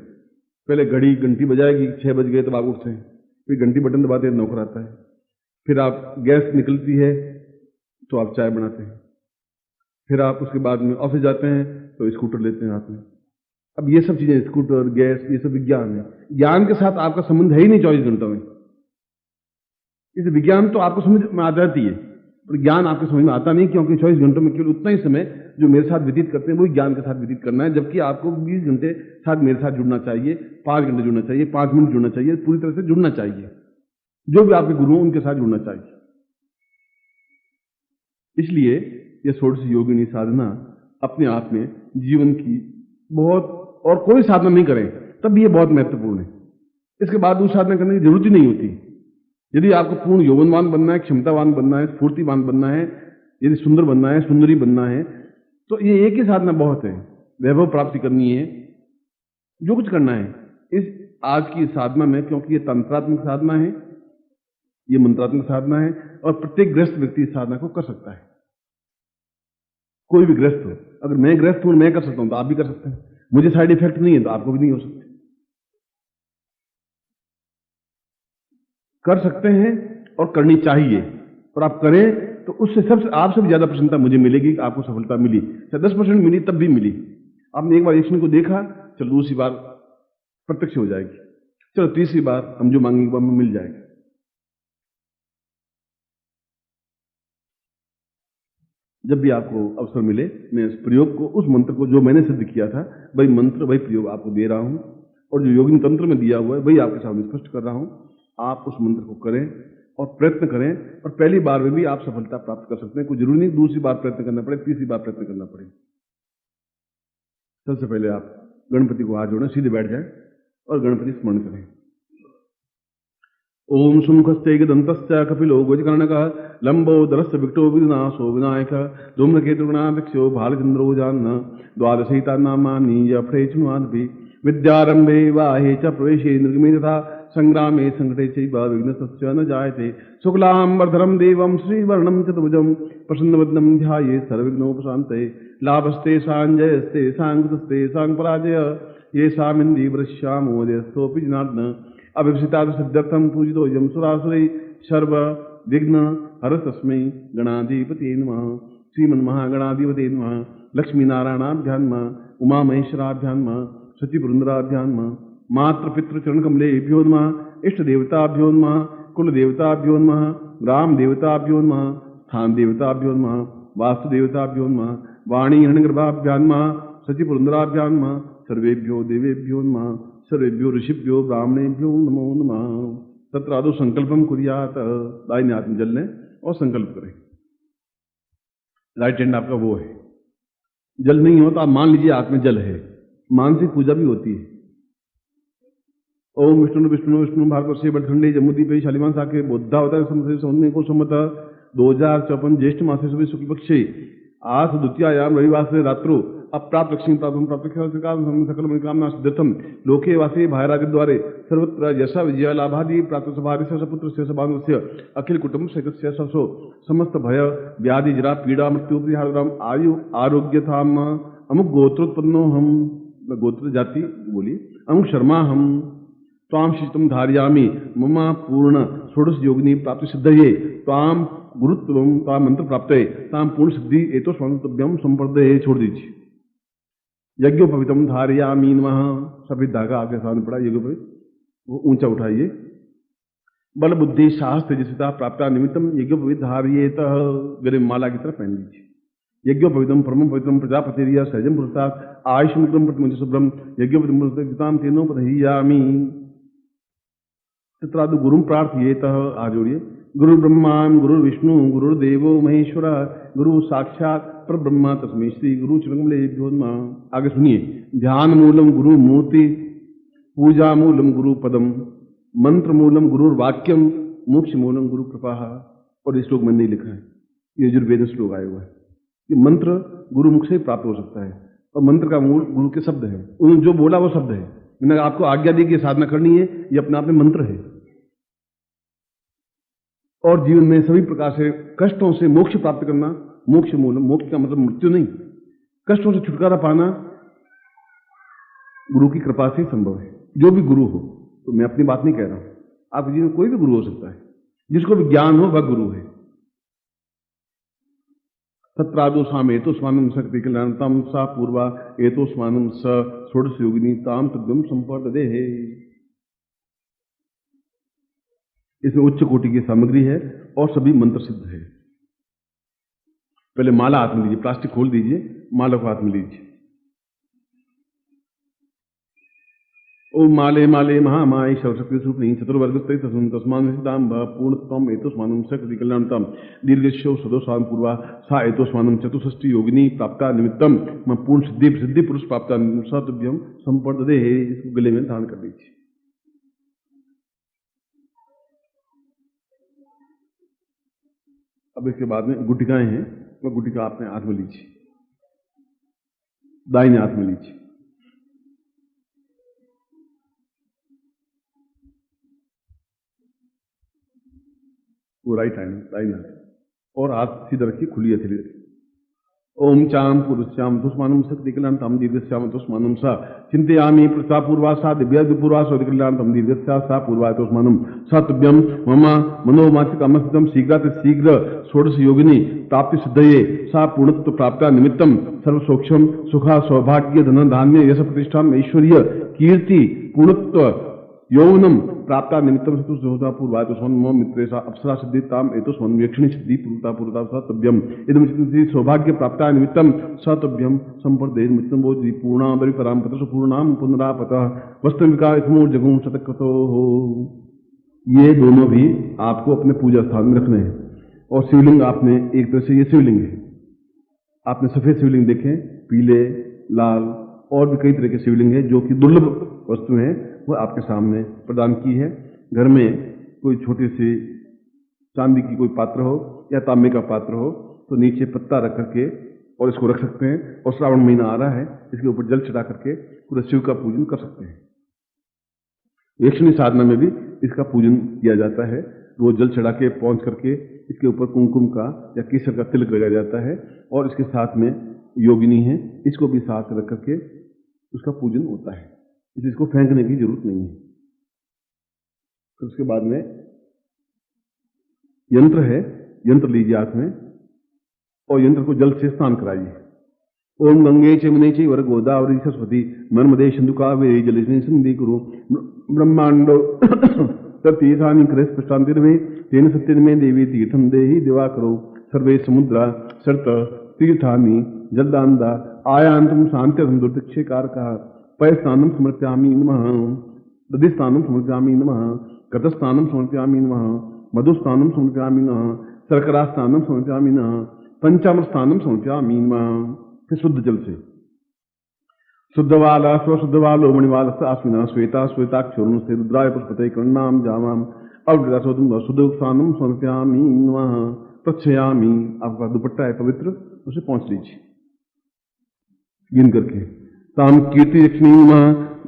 पहले घड़ी घंटी बजाएगी, 6 बज गए तब आप उठते हैं, फिर घंटी बटन दबाते हैं, नौकर आता है, फिर आप गैस निकलती है तो आप चाय बनाते हैं, फिर आप उसके बाद में ऑफिस जाते हैं तो स्कूटर लेते हैं हाथ में। अब ये सब चीजें, स्कूटर, गैस, ये सब विज्ञान है। ज्ञान के साथ आपका संबंध है ही नहीं 24 घंटों में। इस विज्ञान तो आपको समझ में आ जाती है, पर ज्ञान आपके समझ में आता नहीं, क्योंकि 24 घंटों में केवल उतना ही समय जो मेरे साथ व्यतीत करते हैं वही ज्ञान के साथ व्यतीत करना है। जबकि आपको 20 घंटे साथ मेरे साथ जुड़ना चाहिए, 5 घंटे जुड़ना चाहिए, 5 मिनट जुड़ना चाहिए, पूरी तरह से जुड़ना चाहिए। जो भी आपके गुरु हैं उनके साथ जुड़ना चाहिए। इसलिए यह षोडश योगिनी साधना अपने आप में जीवन की बहुत, और कोई साधना नहीं करें तब भी ये बहुत महत्वपूर्ण है। इसके बाद दूसरी साधना करने की जरूरत ही नहीं होती। यदि आपको पूर्ण यौवनवान बनना है, क्षमतावान बनना है, स्फूर्तिवान बनना है, यदि सुंदर बनना है, सुंदरी बनना है, तो ये एक ही साधना बहुत है। वैभव प्राप्ति करनी है, जो कुछ करना है इस आज की साधना में, क्योंकि ये तंत्रात्मक साधना है, ये मंत्रात्मक साधना है, और प्रत्येक गृहस्थ व्यक्ति इस साधना को कर सकता है। कोई भी गृहस्थ हो, अगर मैं गृहस्थ हूं, मैं कर सकता हूं तो आप भी कर सकते हैं। मुझे साइड इफेक्ट नहीं है तो आपको भी नहीं हो सकते। कर सकते हैं और करनी चाहिए, और आप करें तो उससे सबसे आपसे भी ज्यादा प्रसन्नता मुझे मिलेगी कि आपको सफलता मिली। चाहे 10% मिली तब भी मिली। आपने एक बार एक्शन को देखा, चलो दूसरी बार प्रत्यक्ष हो जाएगी, चलो तीसरी बार हम जो मांगेंगे वो हमें मिल जाएगा। जब भी आपको अवसर मिले, मैं इस प्रयोग को, उस मंत्र को जो मैंने सिद्ध किया था, वही मंत्र वही प्रयोग आपको दे रहा हूं, और जो योगिनी तंत्र में दिया हुआ है वही आपके सामने स्पष्ट कर रहा हूं। आप उस मंत्र को करें और प्रयत्न करें, और पहली बार में भी आप सफलता प्राप्त कर सकते हैं। कोई जरूरी नहीं दूसरी बार प्रयत्न करना पड़े, तीसरी बार प्रयत्न करना पड़े। सबसे पहले आप गणपति को हाथ जोड़ें, सीधे बैठ जाएं और गणपति स्मरण करें। ओम शुंखश्चैकदन्तश्च कपिलो गजकर्णकः लंबोदरस्य विकटो विघ्नाशो विनायकः धूम्रकेतुगणाध्यक्षो भालचंद्रो जान्न द्वादशैता नामानि जपठे चुनादपि विद्यारंभे वाहे च प्रवेशे निर्गमे तथा संग्रामे संकटे चैव विघ्नस्तस्य न जायते। शुक्लांबरधरं देवं श्रीवर्णं चतुर्भुजं प्रसन्नवदनं ध्यायेत् सर्वविघ्नोपशान्तये। लाभस्ते सांजयस्ते सांकृतस्ते सांपराजय येषामिन्दीवृश्यामोदयस्थोऽपि जनार्दन अभिषितात् सिद्ध्यर्थं पूजितोऽयं सुरासुरैः सर्व विघ्न हरस्तस्मै गणाधिपते नमः। श्रीमन्महागणाधिपते नमः। लक्ष्मीनारायणाभ्यां नमः। उमामहेश्वराभ्यां नमः। सचिपुरंदराभ्यां नमः। मातृपितृचरणकमलेभ्यो नमः। इष्टदेवताभ्यो नमः। कुलदेवताभ्यो नमः। ग्रामदेवताभ्यो नमः। स्थानदेवताभ्यो नमः। वास्तुदेवताभ्यो नमः। वाणीहिरण्यगर्भाभ्यां नमः। सचिपुरंदराभ्यां नमः। सर्वेभ्यो देवेभ्यो नमः। सर्वेभ्यो ऋषिभ्यो ब्राह्मणेभ्यो नमो नमः। तत्रादौ संकल्पम कुर्यात। दाहिने हाथ में जल लें और संकल्प करें। राइट हैंड आपका वो है। जल नहीं हो तो आप मान लीजिए हाथ में जल है। मानसिक पूजा भी होती है। ओम विष्णु विष्णु विष्णु भार्गव से बठंडे जमुदीपे शालिमान साके बोधावतार संवत्सरे को सम्मत 2054 ज्येष्ठ मासे शुभ शुक्ल पक्षे आज द्वितीयायाम रविवासरे रात्रो अप्राप्त लक्ष्मी प्राप्त सकल मनोकामना सिद्ध्यर्थम लोके वासे भायरागद्वारे सर्वत्र यशा विजय लाभादि प्राप्त सभारि सपुत्र से सबांगस्य अखिल कुटुंब सहितस्य ससो समस्त भय व्याधि जरा पीड़ा मृत्यु परिहारम आयु आरोग्यथाम अमुक गोत्रोत्पन्नो हम, गोत्र जाति बोलिए, अमुक शर्मा हम त्वाम शिष्टम धारयामि मम पूर्ण षोडश योगिनी प्राप्ति सिद्धये त्वाम गुरुत्वम त्वाम मंत्र प्राप्त है ताम पूर्ण सिद्धि एतो स्वांतव्यम संपर्दये। छोड़ दीजिए। यज्ञोपवितम धारयामि नमः। सफेद धागा आपके सामने पड़ा, यज्ञोपवित वो ऊंचा उठाइए बल बुद्धि साहस तेजस्विता प्राप्त निमित्तम यज्ञोपविधार्येत, गले माला की तरफ पहन लीजिए। यज्ञोपवितम परम पवित्रम प्रजापतिरिया सहजम पुरुषार्थ आयुष मुद्रम प्रतिमुच शुभ्रम यज्ञोपवितम तेनोपदहीयामी। तत्रादु गुरुम प्रार्थयेत, आ जोड़िए। गुरु ब्रह्मा गुरु विष्णु गुरुर्देवो महेश्वर गुरु साक्षात पर ब्रह्मा तस्मै श्री गुरु चरणकमलेभ्यो नमः। आगे सुनिए। ध्यान मूलम गुरु मूर्ति, पूजा मूलम गुरु पदम, मंत्र मूलम गुरु वाक्यम, मोक्ष मूलम गुरु कृपा। और इस श्लोक में नहीं लिखा है, ये यजुर्वेद श्लोक आया हुआ है कि मंत्र गुरुमुख से प्राप्त हो सकता है और मंत्र का मूल गुरु के शब्द है। उन्होंने जो बोला वो शब्द है। मैंने आपको आज्ञा दी कि साधना करनी है, ये अपने आप में मंत्र है। और जीवन में सभी प्रकार से कष्टों से मोक्ष प्राप्त करना, मोक्ष मूलम, मोक्ष का मतलब मृत्यु नहीं, कष्टों से छुटकारा पाना गुरु की कृपा से संभव है। जो भी गुरु हो, तो मैं अपनी बात नहीं कह रहा हूं, आपके जीवन में कोई भी गुरु हो सकता है, जिसको भी ज्ञान हो वह गुरु है। तत्रादो साम एतो स्वानम शक्ति कल्याणताम सा पूर्वा एतो स्वानम स षोडश योगिनी ताम तद्गम संपर्दे है। इसमें उच्च कोटि की सामग्री है और सभी मंत्र सिद्ध है। पहले माला हाथ में लीजिए, प्लास्टिक खोल दीजिए, माला को हाथ में लीजिए। ओम माले माले महामाय सर्वशक्ति स्वरूप नहीं चतुर्वर्ग तस्मान पूर्णतम एतोस्मानं सकति कल्याणतम दीर्घशो सदोस्वाम पूर्वा सा एतोस्मानं चतुष्षष्टि योगिनी प्राप्ता निमित्तम मैं पूर्ण सिद्धि पुरुष प्राप्ता सतभ्यम संपर्दे। इसको गले में धारण कर दीजिए। अब इसके बाद में गुटिकाएं हैं, वह गुटिका आपने हाथ में लीजिए, दाहिने हाथ में लीजिए। वो राइट हैंड और हाथ सीधा रखिए, खुली हथेली रखिए। ओम चाम पुरुष्याम दुष्मानम शक्ति कल्याणतम दीर्घश्याम दुष्मानम सा चिंतयामि प्रसा पूर्वा सा दिव्या पूर्वा स्व कल्याणतम दीर्घश्या सा पूर्वा दुष्मानम सतभ्यम मम मनोमाचिक अमस्थितम शीघ्र षोडश योगिनी प्राप्ति सिद्धये सा पूर्णत्व प्राप्ता निमित्तम सर्व सूक्ष्म सुखा सौभाग्य धन धान्य यश प्रतिष्ठा ऐश्वर्य कीर्ति पूर्णत्व यौवनम प्राप्ता निमित्तम सतुषोधा पूर्वा तो मित्रेशा अप्सरा सिद्धि ताम एतो स्वर्ण यक्षिणी सिद्धि पूर्वता सतभ्यम इदम सौभाग्य प्राप्ता निमित्तम सतभ्यम संपर्दे निमित्तम वो जी पूर्णाबरी परामपत पूर्णाम पुनरापत वस्त्रविका इसमो जगू शतकतो हो। ये दोनों भी आपको अपने पूजा स्थान में रखने हैं। और शिवलिंग आपने एक तरह से, ये शिवलिंग है, आपने सफेद शिवलिंग देखे, पीले लाल और भी कई तरह के शिवलिंग है जो कि दुर्लभ वस्तु है, वो आपके सामने प्रदान की है। घर में कोई छोटे से चांदी की कोई पात्र हो या तांबे का पात्र हो तो नीचे पत्ता रख करके और इसको रख सकते हैं। और श्रावण महीना आ रहा है, इसके ऊपर जल चढ़ा करके पूरे शिव का पूजन कर सकते हैं। यक्षिणी साधना में भी इसका पूजन किया जाता है। रोज जल चढ़ा के पहुंच करके इसके ऊपर कुमकुम का या केसर का तिलक लगाया जाता है और इसके साथ में योगिनी है, इसको भी साथ रख करके उसका पूजन होता है। इसको फेंकने की जरूरत नहीं है। फिर उसके बाद में यंत्र है, यंत्र लीजिए हाथ में और यंत्र को जल से स्नान कराइए। ओम गंगे चमुने च वर गोदावरी सरस्वती नर्मदे सिंधु कावेरी जलेस्मिन् सन्निधि कुरु ब्रह्मांडो तीर्थानि कृत प्रशांतिर्मे तेन सत्यन्मे देवी तीर्थम देहि दिवाकरो सर्वे समुद्रा सर्त तीर्थानि जलदानदा आयांतम शांत्यर्थम दुर्दक्षे कारकः पयस्नानं समर्पयामि नमः दधिस्नानं समर्पयामि नमः कटस्नानं समर्पयामि नमः मधुस्नानं समर्पयामि नमः शर्करास्नानं समर्पयामि नमः पंचामृतस्नानं समर्पयामि नमः। फिर शुद्ध जल से शुद्धवाला स्वशुद्धवालो मणिवाल आश्विना श्वेता श्वेताक्षरुण से रुद्राय पुष्पते कर्णाम जामाम अवृतासोदम शुद्ध स्नानं समर्पयामि नमः प्रक्षयामि। आपका दुपट्टा है पवित्र, उसे पहुंच लीजिए गिन करके। ताम कीर्ति लक्ष्मी नमः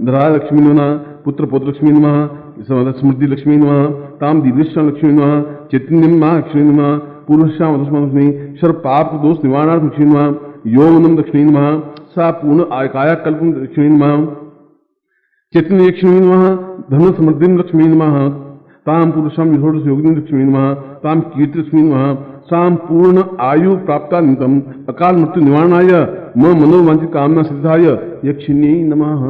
धरा लक्ष्मी नमः पुत्र पौत्र लक्ष्मी नमः समृद्धि लक्ष्मी नमः ताम दीर्घश्याम लक्ष्मी नमः चैतन्यमा लक्ष्मी नमः पूर्णश्याम लक्ष्मी सर्व पाप दोष निवारणार्थ लक्ष्मी नमः यौवनम लक्ष्मी नमः सा पूर्ण आयकाया कल्पम लक्ष्मी नमः चैतन्य लक्ष्मी नमः धन समृद्धि लक्ष्मी नमः ताम पुरुषम षोडश योगिनी लक्ष्मी नमः ताम कीर्ति लक्ष्मी नमः साम पूर्ण आयु प्राप्ता निमित्तम अकाल मृत्यु निवारणाय म मनोवांछित कामना सिद्धाय यक्षिणी नमः।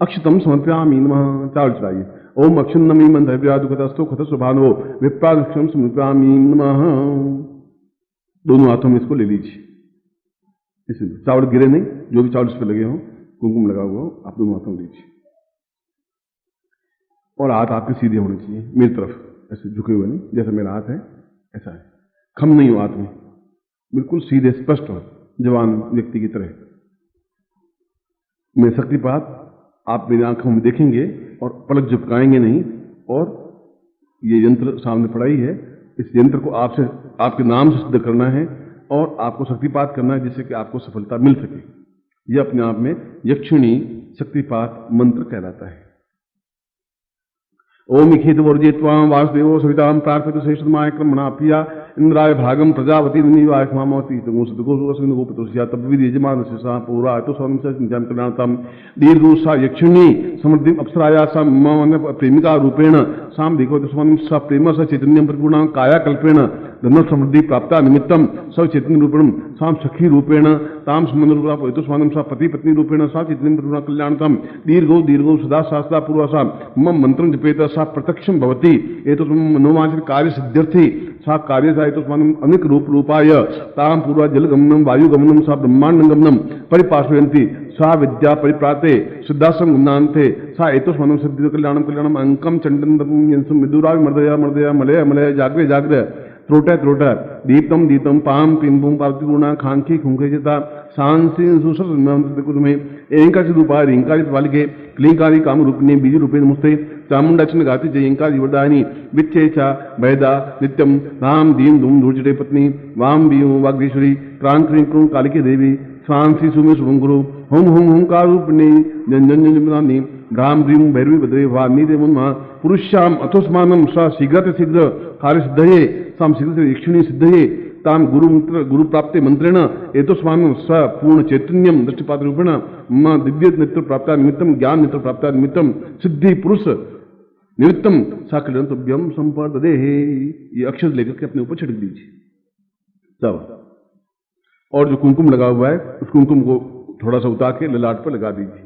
अक्षतम समर्पयामि नमः। चावल चढ़ाइए ओम अक्षुन्नमी मंत्रव्यादुखतस्तु खत सुभानो विप्राक्षम स्मृतामी नमः। दोनों हाथों में इसको ले लीजिए, इसमें चावल गिरे नहीं, जो भी चावल इस पर लगे हों, कुमकुम लगा हुआ हो, आप दोनों हाथों में लीजिए और हाथ आपके सीधे होने चाहिए मेरी तरफ, ऐसे झुके हुए नहीं, जैसे मेरा हाथ है ऐसा है, खम नहीं हो हाथ में, बिल्कुल सीधे स्पष्ट हो, जवान व्यक्ति की तरह। मैं शक्तिपात आप मेरी आंखों में देखेंगे और पलक झपकाएंगे नहीं, और ये यंत्र सामने पड़ा ही है, इस यंत्र को आपसे आपके नाम से सिद्ध करना है और आपको शक्तिपात करना है, जिससे कि आपको सफलता मिल सके। यह अपने आप में यक्षिणी शक्तिपात मंत्र कहलाता है। ओम इखेत वर्जे त्वाम वासुदेवो सविताम प्रार्थित श्रेष्ठमाय क्रमणा प्रिया इंद्राय भागम प्रजापति निवाय मामवती तमो सदगोसुरस्विन गोपतुष्या तद्विद यजमान से सा पूरा तो स्वामी से चिंतन कल्याणतम दीर्घोषा यक्षिणी समृद्धि अप्सराया सा मम प्रेमिका रूपेण साम देखो स्वामी सा प्रेम स चैतन्यम परिपूर्ण काया कल्पेण धन समृद्धि प्राप्ता निमित्तम सब चैतन्य रूपेण साम सखी रूपेण ताम समनुरूपा तो स्वामी सा पति पत्नी रूपेण सा चैतन्य परिपूर्ण कल्याणतम दीर्घो सदा शास्त्रा पूर्व सा मम मंत्रं जपेत सा प्रत्यक्षम भवति एतो मनोवांछित कार्य सिद्ध्यर्थी सा कार्य सा एतो अनेक रूप रूपाय ताम पूर्व जल गमनम वायु गमनम सा ब्रह्मांड गमनम परिपार्श्वयन्ति सा विद्या परिप्राते सिद्धासम गुणान्ते सा एतो स्वानम सिद्धि कल्याणम अंकम चंडनम यंसम विदुरा मर्दया मलय जाग्रे त्रोट दीप्तम दीप्तम पाम पिंबुम पार्वती गुणा खांखी खुंखे चिता सांसी सुसर में एंकार रूपाय रेंकारित वालिके क्लींकारी काम रूपिणी बीज रूपे नमस्ते चामुंडाचन गाति जयंकार युवदानी विच्छे चा वैदा नित्यम राम दीन धूम धूर्जटे पत्नी वाम बीयू वाग्देश्वरी क्रांत क्रीं कालिके देवी सांसी सुमे शुभम गुरु होम कारूपिणी जन राम ह्रीं भैरवी भद्रे वामी देव पुरुष्याम अथोस्मानम स शीघ्र कार्य सिद्धये साम शीघ्र यक्षिणी सिद्धये ताम गुरु प्राप्ते मंत्रेण एतोस्मानं स पूर्ण चैतन्यम दृष्टिपात रूपेण म दिव्य नेत्र प्राप्त निमित्तम ज्ञान नेत्र प्राप्त निमित्तम सिद्धि पुरुष निमित्तम सा कल्याणतुभ्यम संपददे। ये अक्षर लेकर के अपने ऊपर छिड़क दीजिए तब, और जो कुमकुम लगा हुआ है उस कुमकुम को थोड़ा सा उतार के ललाट पर लगा दीजिए।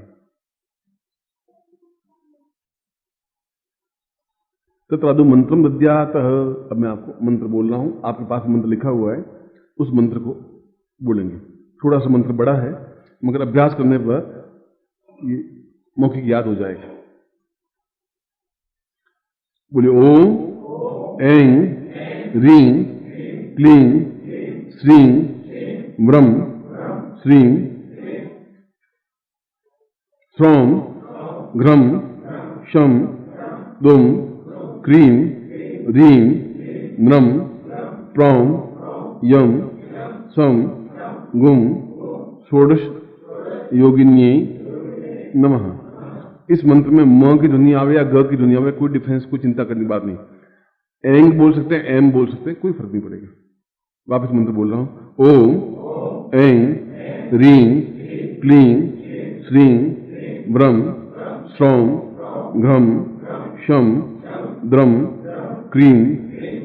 तत्रादु मंत्रम दद्यात। अब मैं आपको मंत्र बोल रहा हूं, आपके पास मंत्र लिखा हुआ है, उस मंत्र को बोलेंगे। थोड़ा सा मंत्र बड़ा है, मगर अभ्यास करने पर ये मौखिक याद हो जाएगा। बोलिए ओम ऐं ह्रीं क्लीं श्रीं म्रं श्रीं श्रौं घ्रं शं दुं क्रीं ह्रीं नृं प्रौं यं सं गुं षोडश योगिन्यै नमः। इस मंत्र में म की ध्वनि आवे या ग की ध्वनि आवे, कोई डिफरेंस, कोई चिंता करने की बात नहीं। एंग बोल सकते हैं, एम बोल सकते हैं, कोई फर्क नहीं पड़ेगा। वापस मंत्र बोल रहा हूं। ओम ऐं ह्रीं क्लीं श्रीं ब्रह्म श्रौं घ्रं शं द्रं क्रीं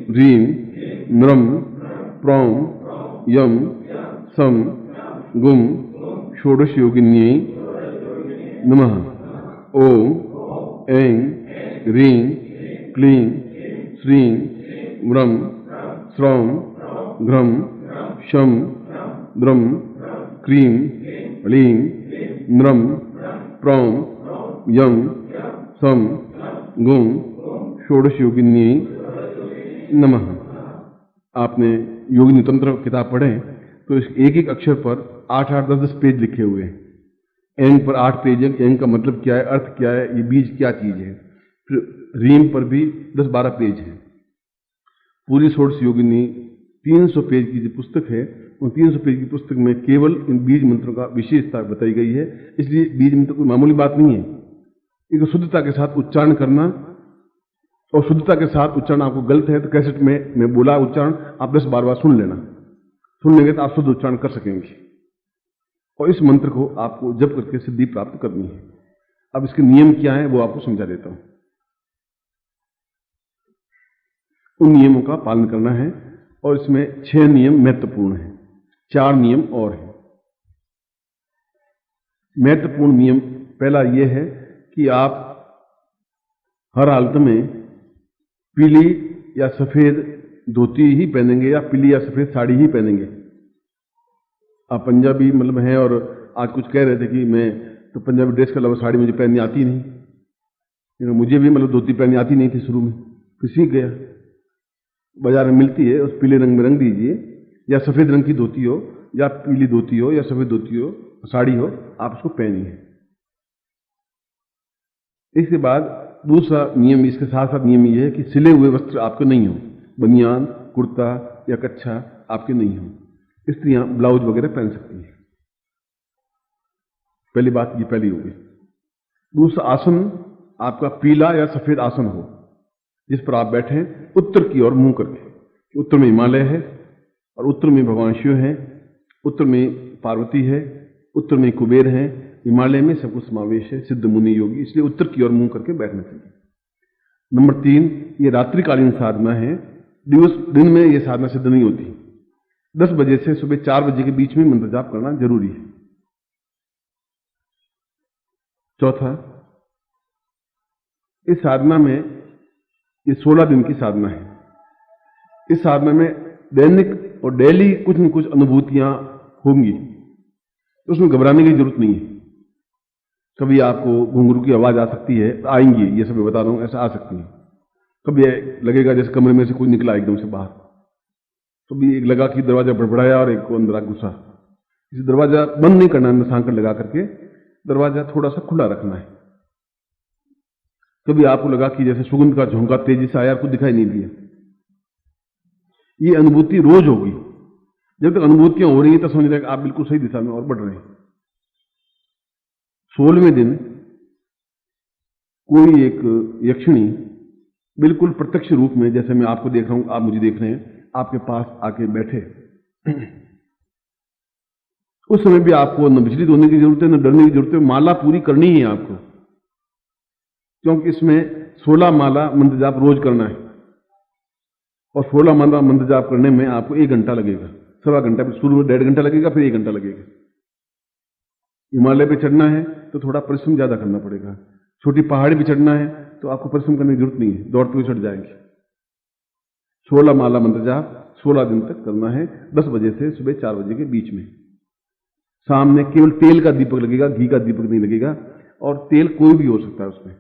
ह्रीं नृं प्रौं यं सं गुं षोडश योगिन्यै नमः। ओम ऐं ह्रीं क्लीं श्रीं ब्रह्म श्रौं घ्रं शं द्रं क्रीं ह्रीं नृं प्रौं यं सं गुं षोडश योगिन्यै नमः। आपने योगिनी तंत्र किताब पढ़े तो इस एक एक अक्षर पर 8-8, 10-10 पेज लिखे हुए हैं। एंग पर 8 पेज है, एंग का मतलब क्या है, अर्थ क्या है, ये बीज क्या चीज है। फिर रीम पर भी 10-12 पेज है। पूरी षोडश योगिनी 300 पेज की जो पुस्तक है, उन 300 पेज की पुस्तक में केवल इन बीज मंत्रों का विशेषता बताई गई है। इसलिए बीज मंत्र कोई मामूली बात नहीं है। इनको शुद्धता के साथ उच्चारण करना, और शुद्धता के साथ उच्चारण आपको गलत है तो कैसेट में मैं बोला उच्चारण आप 10-12 बार सुन लेना। सुन लेंगे तो आप शुद्ध उच्चारण कर सकेंगे। और इस मंत्र को आपको जप करके सिद्धि प्राप्त करनी है। अब इसके नियम क्या है वो आपको समझा देता हूं। उन नियमों का पालन करना है, और इसमें 6 नियम महत्वपूर्ण हैं, 4 नियम और हैं। महत्वपूर्ण नियम पहला यह है कि आप हर हालत में पीली या सफेद धोती ही पहनेंगे या पीली या सफेद साड़ी ही पहनेंगे। आप पंजाबी मतलब हैं और आज कुछ कह रहे थे कि मैं तो पंजाबी ड्रेस के अलावा साड़ी मुझे पहननी आती नहीं, लेकिन मुझे भी मतलब धोती पहननी आती नहीं थी शुरू में, फिर सीख गया। बाजार में मिलती है, उस पीले रंग में रंग दीजिए, या सफेद रंग की धोती हो या पीली धोती हो या सफेद धोती हो साड़ी हो, आप उसको पहनिए। इसके बाद दूसरा नियम, इसके साथ साथ नियम ये है कि सिले हुए वस्त्र आपके नहीं हो, बनियान कुर्ता या कच्छा आपके नहीं हो। स्त्रियां ब्लाउज वगैरह पहन सकती हैं। पहली बात ये पहली होगी। दूसरा, आसन आपका पीला या सफेद आसन हो जिस पर आप बैठे उत्तर की ओर मुंह करके। उत्तर में हिमालय है और उत्तर में भगवान शिव है, उत्तर में पार्वती है, उत्तर में कुबेर है, हिमालय में सब कुछ समावेश है, सिद्ध मुनि योगी, इसलिए उत्तर की ओर मुंह करके बैठना चाहिए। नंबर 3, ये रात्रिकालीन साधना है, दिन में ये साधना सिद्ध नहीं होती। 10 बजे से सुबह 4 बजे के बीच में मंत्र जाप करना जरूरी है। चौथा, इस साधना में ये 16 दिन की साधना है। इस साधना में दैनिक और डेली कुछ न कुछ अनुभूतियां होंगी, तो उसमें घबराने की जरूरत नहीं है। कभी आपको घुंघरू की आवाज आ सकती है, आएंगी, ये सब बता रहा हूं, ऐसा आ सकती है। कभी लगेगा जैसे कमरे में से कोई निकला एकदम से बाहर, कभी एक लगा कि दरवाजा बड़बड़ाया और एक को अंदर घुसा। इसे दरवाजा बंद नहीं करना है, सांकड़ लगा करके दरवाजा थोड़ा सा खुला रखना है। कभी आपको लगा कि जैसे सुगंध का झोंका तेजी से आया, कुछ दिखाई नहीं दिया। ये अनुभूति रोज होगी। जब तक अनुभूतियां हो रही है तो समझ रहे आप बिल्कुल सही दिशा में और बढ़ रहे हैं। 16वें दिन कोई एक यक्षिणी बिल्कुल प्रत्यक्ष रूप में, जैसे मैं आपको देख रहा हूं, आप मुझे देख रहे हैं, आपके पास आके बैठे। उस समय भी आपको न विचलित होने की जरूरत है, न डरने की जरूरत है। माला पूरी करनी ही है आपको, क्योंकि इसमें 16 माला मंत्र जाप रोज करना है और 16 माला मंत्र जाप करने में आपको 1 घंटा लगेगा, सवा घंटा, शुरू में 1.5 घंटा लगेगा, फिर 1 घंटा लगेगा। हिमालय पे चढ़ना है तो थोड़ा परिश्रम ज्यादा करना पड़ेगा। छोटी पहाड़ी पे चढ़ना है तो आपको परिश्रम करने की जरूरत नहीं है, दौड़ते हुए चढ़ जाएंगे। 16 माला मंत्र जाप 16 दिन तक करना है, 10 बजे से सुबह 4 बजे के बीच में। सामने केवल तेल का दीपक लगेगा, घी का दीपक नहीं लगेगा, और तेल कोई भी हो सकता है उसमें।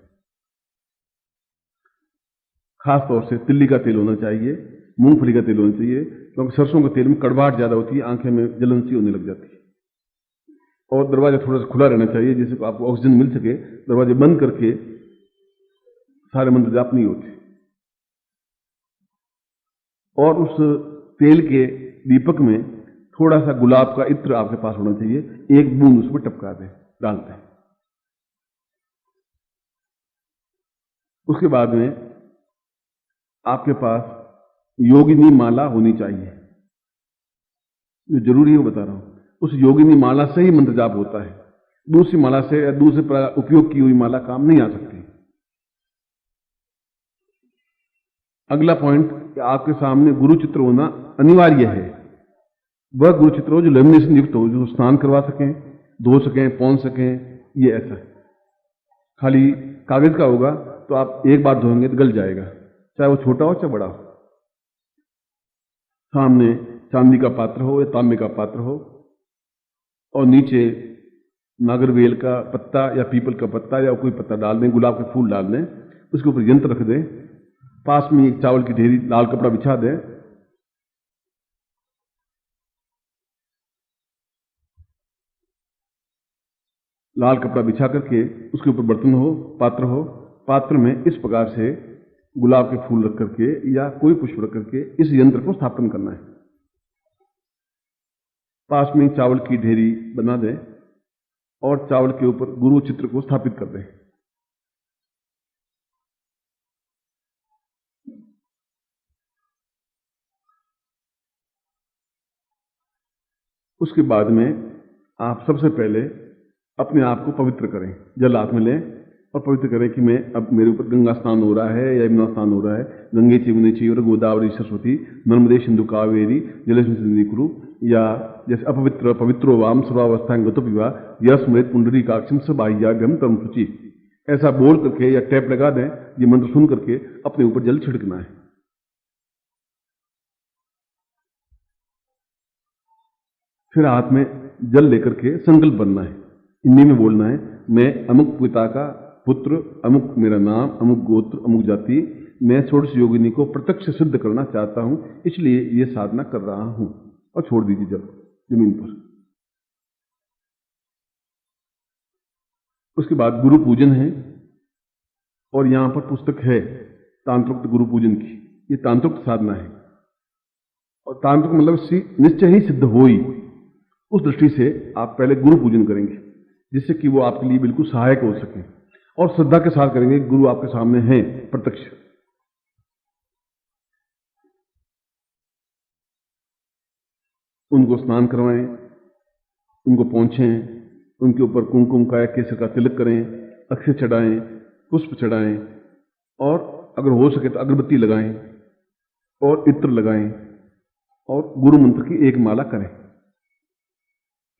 खास तौर से तिल्ली का तेल होना चाहिए, मूंगफली का तेल होना चाहिए, क्योंकि सरसों के तेल में कड़वाहट ज्यादा होती है, आंखें में जलन सी होने लग जाती है। और दरवाजा थोड़ा सा खुला रहना चाहिए जिससे आपको ऑक्सीजन मिल सके। दरवाजे बंद करके सारे मंत्र जाप नहीं होते। और उस तेल के दीपक में थोड़ा सा गुलाब का इत्र आपके पास होना चाहिए, 1 बूंद उसमें टपका दें, डालते हैं। उसके बाद में आपके पास योगिनी माला होनी चाहिए, जो जरूरी है वो बता रहा हूं। उस योगिनी माला से ही मंत्र जाप होता है, दूसरी माला से या दूसरे उपयोग की हुई माला काम नहीं आ सकती। अगला पॉइंट, आपके सामने गुरु चित्र होना अनिवार्य है। वह गुरु चित्र हो जो लेमिनेशन युक्त हो, जो स्नान करवा सकें, धो सकें, पौन सकें, ये ऐसा है। खाली कागज का होगा तो आप एक बार धोएंगे तो गल जाएगा, चाहे वो छोटा हो चाहे बड़ा हो। सामने चांदी का पात्र हो या तांबे का पात्र हो, और नीचे नागरवेल का पत्ता या पीपल का पत्ता या कोई पत्ता डाल दें, गुलाब के फूल डाल दें, उसके ऊपर यंत्र रख दें, पास में एक चावल की ढेरी, लाल कपड़ा बिछा दें, लाल कपड़ा बिछा करके उसके ऊपर बर्तन हो, पात्र में इस प्रकार से गुलाब के फूल रख करके या कोई पुष्प रख करके इस यंत्र को स्थापन करना है। पास में चावल की ढेरी बना दें और चावल के ऊपर गुरु चित्र को स्थापित कर दें। उसके बाद में आप सबसे पहले अपने आप को पवित्र करें, जल हाथ में लें और पवित्र करें कि मैं अब मेरे ऊपर गंगा स्नान हो रहा है या यमुना स्नान हो रहा है। गंगे चिवने चीवर गोदावरी सरस्वती नर्मदे सिंधु कावेरी जलेस्मिन् सन्निधिं कुरु, या जैसे अपवित्र पवित्रो वाम सर्वावस्थां गतो पिबा यस्मृत पुंडरीकाक्षं स बाह्याभ्यं तम शुचि। ऐसा बोल करके या टैप लगा दें, ये मंत्र सुन करके अपने ऊपर जल छिड़कना है। फिर हाथ में जल लेकर के संकल्प बनना है, हिंदी में बोलना है, मैं अमुक पिता का पुत्र, अमुक मेरा नाम, अमुक गोत्र, अमुक जाति, मैं षोडश योगिनी को प्रत्यक्ष सिद्ध करना चाहता हूं, इसलिए ये साधना कर रहा हूं। और छोड़ दीजिए जल जमीन पर। उसके बाद गुरु पूजन है, और यहां पर पुस्तक है तांत्रोक्त गुरु पूजन की। ये तांत्रोक्त साधना है, और तांत्रिक मतलब निश्चय ही सिद्ध हो ही, उस दृष्टि से आप पहले गुरु पूजन करेंगे, जिससे कि वो आपके लिए बिल्कुल सहायक हो सके, और श्रद्धा के साथ करेंगे। गुरु आपके सामने हैं प्रत्यक्ष। उनको स्नान करवाएं, उनको पोंछें, उनके ऊपर कुमकुम का या केसर का तिलक करें, अक्षय चढ़ाएं, पुष्प चढ़ाएं, और अगर हो सके तो अगरबत्ती लगाएं और इत्र लगाएं, और गुरु मंत्र की एक माला करें।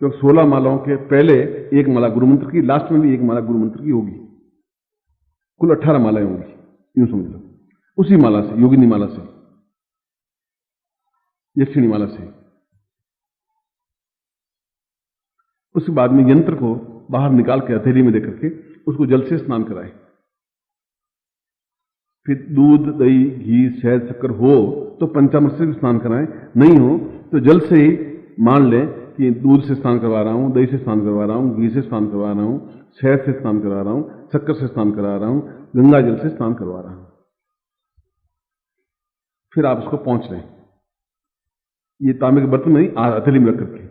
क्योंकि 16 मालाओं के पहले एक माला गुरु मंत्र की, लास्ट में भी एक माला गुरु मंत्र की होगी। कुल 18 मालाएं होंगी, यूं समझ लो। उसी माला से, योगिनी माला से, यक्षिणी माला से। उसके बाद में यंत्र को बाहर निकाल के हथेली में देकर के उसको जल से स्नान कराएं। फिर दूध, दही, घी, शहद, शक्कर हो तो पंचामृत से भी स्नान कराएं, नहीं हो तो जल से ही मान लें कि दूध से स्नान करवा रहा हूं, दही से स्नान करवा रहा हूं, घी से स्नान करवा रहा हूं, शहद से स्नान करवा रहा हूं, शक्कर से स्नान करवा रहा हूं, गंगा जल से स्नान करवा रहा हूं। फिर आप उसको पहुंच लें, ये तांबे के बर्तन में हथेली में रख करके।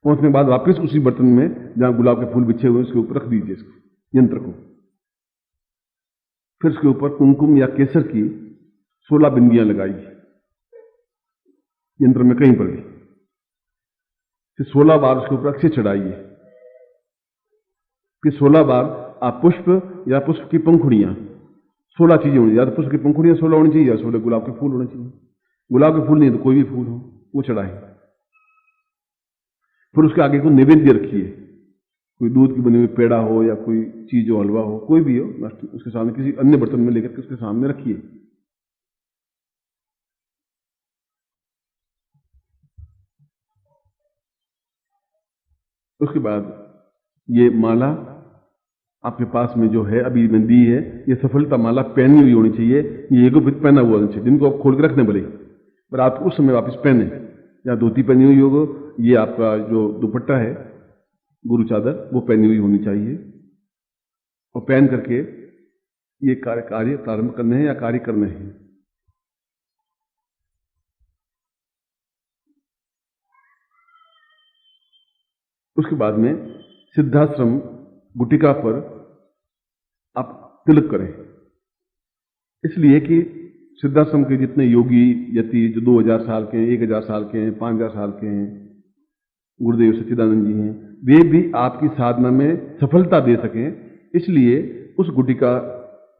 पहुंचने के बाद वापस उसी बर्तन में जहां गुलाब के फूल बिछे हुए उसके ऊपर रख दीजिए इसको, यंत्र को। फिर उसके ऊपर कुमकुम या केसर की 16 बिंदियां लगाइए यंत्र में कहीं पर भी। फिर 16 बार उसके ऊपर अक्षय चढ़ाइए। फिर 16 बार आप पुष्प या पुष्प की पंखुड़ियां, 16 चीजें होनी, या तो पुष्प की पंखुड़ियां 16 होनी चाहिए, या 16 गुलाब के फूल होने चाहिए। गुलाब के फूल नहीं तो कोई भी फूल हो वो चढ़ाए। फिर उसके आगे को नैवेद्य रखिए, कोई दूध की बनी हुई पेड़ा हो या कोई चीज हो, हलवा हो, कोई भी हो, उसके सामने किसी अन्य बर्तन में लेकर के उसके सामने रखिए। उसके बाद ये माला आपके पास में जो है अभी मैं दी है, ये सफलता माला पहनी हुई होनी चाहिए, ये एगो पहना हुआ होना चाहिए, जिनको आप खोल के रखने बोले, पर आप उस समय वापस पहने, या धोती पहनी हुई होगी, ये आपका जो दुपट्टा है गुरु चादर वो पहनी हुई होनी चाहिए। और पहन करके ये कार्य प्रारंभ करने हैं या कार्य करने हैं। उसके बाद में सिद्धाश्रम गुटिका पर आप तिलक करें, इसलिए कि सिद्धाश्रम के जितने योगी यति जो 2000 साल के हैं, 1000 साल के हैं, 5000 साल के हैं, गुरुदेव सच्चिदानंद जी हैं, वे भी आपकी साधना में सफलता दे सकें, इसलिए उस गुटिका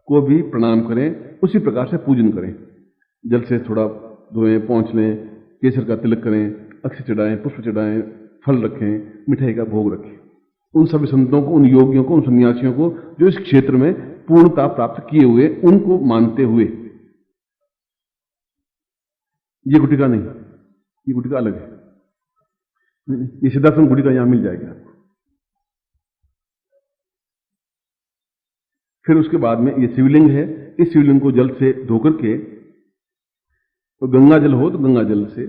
को भी प्रणाम करें, उसी प्रकार से पूजन करें। जल से थोड़ा धोएं, पहुँच लें, केसर का तिलक करें, अक्षय चढ़ाएं, पुष्प चढ़ाएं, फल रखें, मिठाई का भोग रखें। उन सभी संतों को, उन योगियों को, उन सन्यासियों को जो इस क्षेत्र में पूर्णता प्राप्त किए हुए, उनको मानते हुए। ये गुटिका नहीं, ये गुटिका अलग है, ये सिद्धाश्रम गुटिका यहां मिल जाएगी आपको। फिर उसके बाद में ये शिवलिंग है, इस शिवलिंग को जल से धोकर के, तो गंगा जल हो तो गंगा जल से,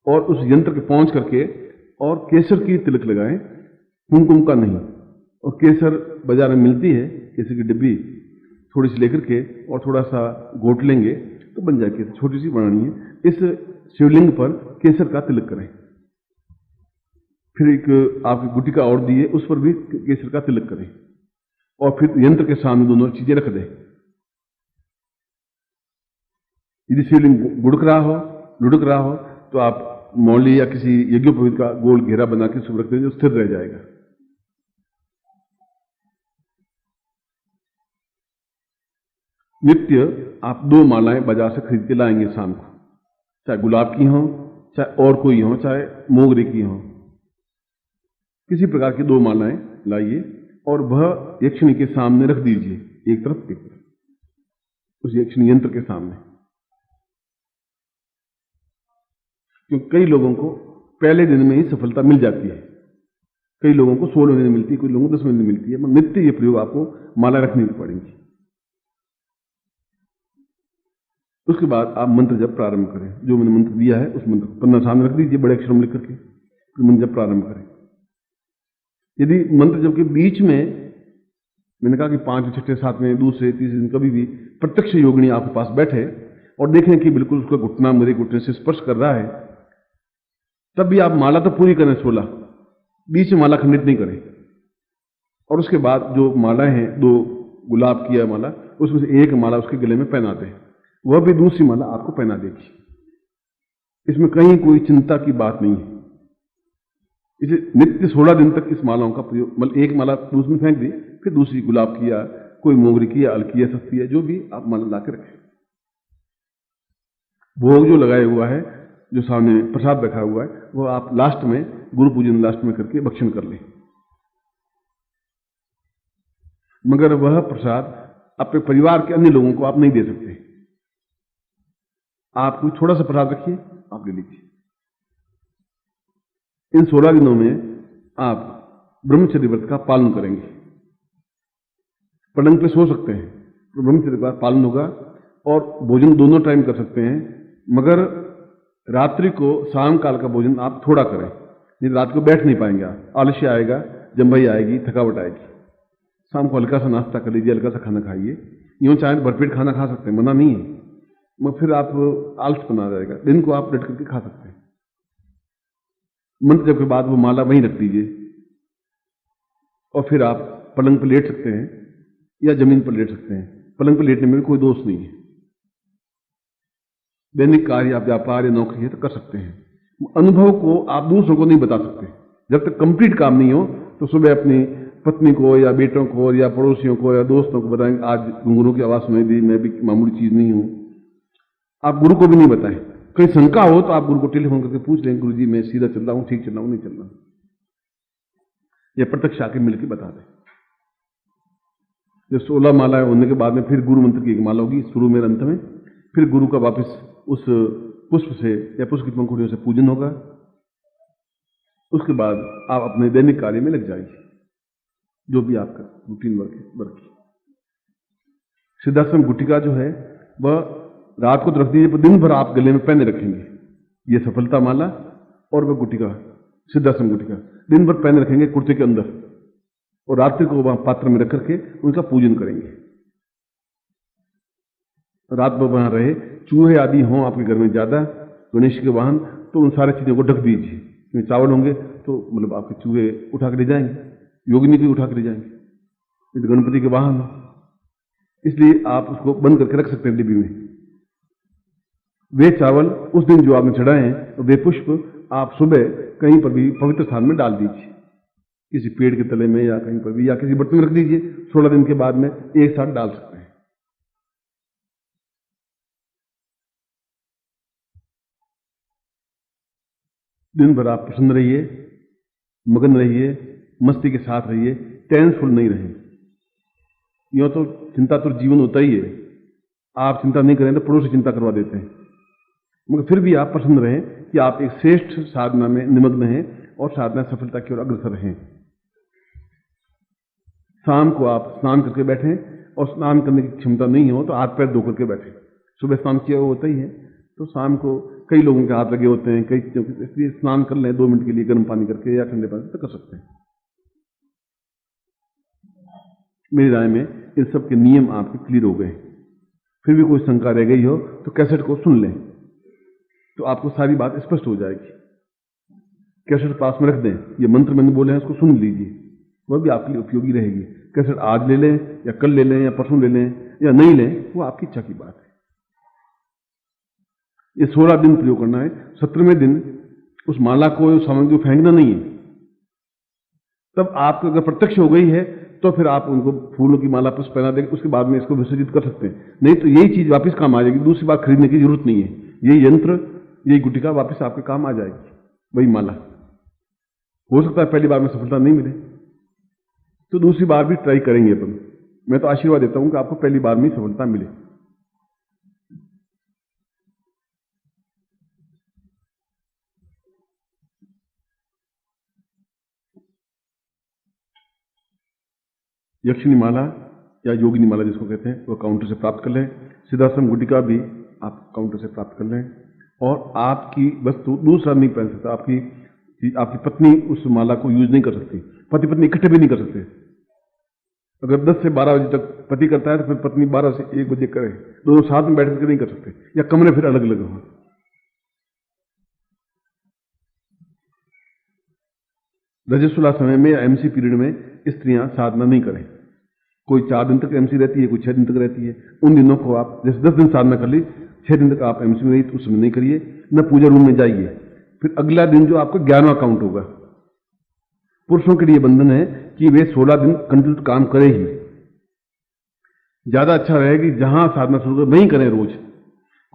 और उस यंत्र के पहुंच करके और केसर की तिलक लगाएं, कुमकुम का नहीं। और केसर बाजार में मिलती है, केसर की डिब्बी थोड़ी सी लेकर के और थोड़ा सा घोट लेंगे तो बन जाएगी, छोटी सी बनानी है। इस शिवलिंग पर केसर का तिलक करें। फिर एक आपकी गुटिका और दी है, उस पर भी केसर का तिलक करें, और फिर यंत्र के सामने दोनों चीजें रख दें। यदि शिवलिंग गुड़क रहा हो, लुढ़क रहा हो, तो आप मौली या किसी यज्ञोपवीत का गोल घेरा बना के सुबह रख देंगे, स्थिर रह जाएगा। नित्य आप 2 मालाएं बाजार से खरीद के लाएंगे शाम को, चाहे गुलाब की हो, चाहे और कोई हो, चाहे मोगरे की हो, किसी प्रकार की 2 मालाएं लाइए और वह यक्षिणी के सामने रख दीजिए, एक तरफ एक तरफ, उस यक्षिणी यंत्र के सामने। क्योंकि कई लोगों को पहले दिन में ही सफलता मिल जाती है, कई लोगों को 16 दिन मिलती है, कई लोगों को 10 दिन मिलती है। नित्य ये प्रयोग आपको माला रखनी पड़ेगी। उसके बाद आप मंत्र जब प्रारंभ करें, जो मैंने मंत्र दिया है उस मंत्र को पन्ना सामने रख दीजिए बड़े अक्षरों में लिख करके, फिर मंत्र जब प्रारंभ करें। यदि मंत्र जब के बीच में, मैंने कहा कि 5, 6, 7वें, दूसरे, तीसरे दिन कभी भी प्रत्यक्ष योगिनी आपके पास बैठे और देखें कि बिल्कुल उसका घुटना मेरे घुटने से स्पर्श कर रहा है, तब भी आप माला तो पूरी करें 16, बीच में माला खंडित नहीं करें। और उसके बाद जो माला है, 2 गुलाब की है माला, उसमें से एक माला उसके गले में पहना दें, वह भी दूसरी माला आपको पहना देगी। इसमें कहीं कोई चिंता की बात नहीं है। इसे नित्य 16 दिन तक इस मालाओं का प्रयोग, मतलब एक माला दूसरी में फेंक दी, फिर दूसरी गुलाब की या कोई मोगरी की या अलकी या सस्ती है, जो भी आप माला ला के रखें। भोग जो लगाया हुआ है, जो सामने प्रसाद रखा हुआ है, वो आप लास्ट में, गुरु पूजन लास्ट में करके भक्षण कर लें। मगर वह प्रसाद अपने परिवार के अन्य लोगों को आप नहीं दे सकते। आप कोई थोड़ा सा प्रसाद रखिए, आप ले लीजिए। इन 16 दिनों में आप ब्रह्मचर्य व्रत का पालन करेंगे। पलंग पे सो सकते हैं तो ब्रह्मचर्य का पालन होगा, और भोजन दोनों टाइम कर सकते हैं, मगर रात्रि को शाम काल का भोजन आप थोड़ा करें, नहीं रात को बैठ नहीं पाएंगे आप, आलस्य आएगा, जम्भाई आएगी, थकावट आएगी। शाम को हल्का सा नाश्ता कर लीजिए, हल्का सा खाना खाइए। यूँ चाहे भरपेट खाना खा सकते हैं, मना नहीं है, मगर फिर आप आलस बना जाएगा। दिन को आप लेट करके खा सकते हैं। मंत्र जप के बाद वो माला वहीं रख दीजिए, और फिर आप पलंग पर लेट सकते हैं या जमीन पर लेट सकते हैं। पलंग पर लेटने में भी कोई दोष नहीं है। दैनिक कार्य या व्यापार या नौकरी है तो कर सकते हैं। अनुभव को आप दूसरों को नहीं बता सकते। जब तक कंप्लीट काम नहीं हो तो सुबह अपनी पत्नी को या बेटों को या पड़ोसियों को या दोस्तों को बताएंगे, आज घुंघरू की आवाज सुनाई दी, मैं भी मामूली चीज नहीं हूं। आप गुरु को भी नहीं बताएं। कहीं शंका हो तो आप गुरु को टेलीफोन करके पूछ लें, गुरु जी मैं सीधा चल रहा हूं, ठीक चल रहा हूं, नहीं चल रहा हूं, या प्रत्यक्ष आके मिलकर बता दें। जब 16 माला होने के बाद में फिर गुरु मंत्र की एक माला होगी, शुरू में अंत में, फिर गुरु का वापस उस पुष्प से या पुष्प की पंखुड़ियों से पूजन होगा। उसके बाद आप अपने दैनिक कार्य में लग जाएंगे, जो भी आपका रूटीन वर्क है। सिद्धाश्रम गुटिका जो है वह रात को तो रख दीजिए, पर दिन भर आप गले में पहने रखेंगे। ये सफलता माला और वह गुटिका, सिद्धाश्रम गुटिका दिन भर पहने रखेंगे कुर्ते के अंदर, और रात्रि को वहां पात्र में रख करके उनका पूजन करेंगे। रात भर वहां रहे, चूहे आदि हों आपके घर में ज्यादा, गणेश के वाहन, तो उन सारी चीजों को ढक दीजिए। चावल होंगे तो मतलब आपके चूहे उठा के ले जाएंगे, योगिनी भी उठा के ले जाएंगे, गणपति के वाहन, इसलिए आप उसको बंद करके रख सकते हैं डिब्बी में। वे चावल उस दिन जो आपने चढ़ाए हैं, वे पुष्प आप सुबह कहीं पर भी पवित्र स्थान में डाल दीजिए, किसी पेड़ के तले में या कहीं पर भी, या किसी बर्तन में रख दीजिए। 16 दिन के बाद में एक साथ डाल सकते हैं। दिन भर आप प्रसन्न रहिए, मगन रहिए, मस्ती के साथ रहिए, टेंसफुल नहीं रहे। यूं तो चिंता तो जीवन होता ही है, आप चिंता नहीं करें तो पड़ोसी चिंता करवा देते हैं, मगर फिर भी आप प्रसन्न रहें कि आप एक श्रेष्ठ साधना में निमग्न हैं और साधना सफलता की ओर अग्रसर हैं। शाम को आप स्नान करके बैठें, और स्नान करने की क्षमता नहीं हो तो हाथ पैर धो करके बैठें। सुबह स्नान किया हुआ होता ही है, तो शाम को कई लोगों के हाथ लगे होते हैं, कई चीजों के, इसलिए स्नान कर लें 2 मिनट के लिए गर्म पानी करके या ठंडे पानी से, तो कर सकते हैं। मेरी राय में इन सब के नियम आपके क्लियर हो गए। फिर भी कोई शंका रह गई हो तो कैसेट को सुन लें, तो आपको सारी बात स्पष्ट हो जाएगी। कैसेट पास में रख दें, ये मंत्र मैंने बोले हैं उसको सुन लीजिए, वह भी आपके लिए उपयोगी रहेगी। कैसेट आज ले लें या कल ले लें या परसों ले लें या नहीं लें, वो आपकी इच्छा की बात है। ये 16 दिन प्रयोग करना है। 17वें दिन उस माला को, उस सामग्री को फेंकना नहीं है। तब आपको अगर प्रत्यक्ष हो गई है तो फिर आप उनको फूलों की माला पुष्प पहना देंगे, उसके बाद में इसको विसर्जित कर सकते हैं। नहीं तो यही चीज वापस काम आ जाएगी, दूसरी बार खरीदने की जरूरत नहीं है। यही यंत्र, यही गुटिका वापस आपके काम आ जाएगी, वही माला। हो सकता है पहली बार में सफलता नहीं मिले, तो दूसरी बार भी ट्राई करेंगे अपन। मैं तो आशीर्वाद देता हूं कि आपको पहली बार में सफलता मिले। यक्षिणी माला या योगिनी माला जिसको कहते हैं, वो काउंटर से प्राप्त कर लें। सिद्धाश्रम गुटिका भी आप काउंटर से प्राप्त कर लें। और आपकी वस्तु दूसरा नहीं पहन सकता, आपकी पत्नी उस माला को यूज नहीं कर सकती, पति पत्नी इकट्ठे भी नहीं कर सकते। अगर 10 से 12 बजे तक पति करता है तो फिर पत्नी 12 से 1 बजे करे, दोनों साथ में बैठ करके नहीं कर सकते, या कमरे फिर अलग अलग हों। रजस्वला समय में या एमसी पीरियड में स्त्रियां साधना नहीं करें। कोई 4 दिन तक एमसी रहती है, कोई 6 दिन तक रहती है। उन दिनों को आप जैसे 10 दिन साधना कर ली, 6 दिन तक आप एमसी में रही तो उसमें नहीं करिए, न पूजा रूम में जाइए। फिर अगला दिन जो आपका 11वां काउंट होगा। पुरुषों के लिए बंधन है कि वे 16 दिन कंटिन्यू काम करें ही। ज्यादा अच्छा रहे कि जहां साधना शुरू करें वहीं करें रोज।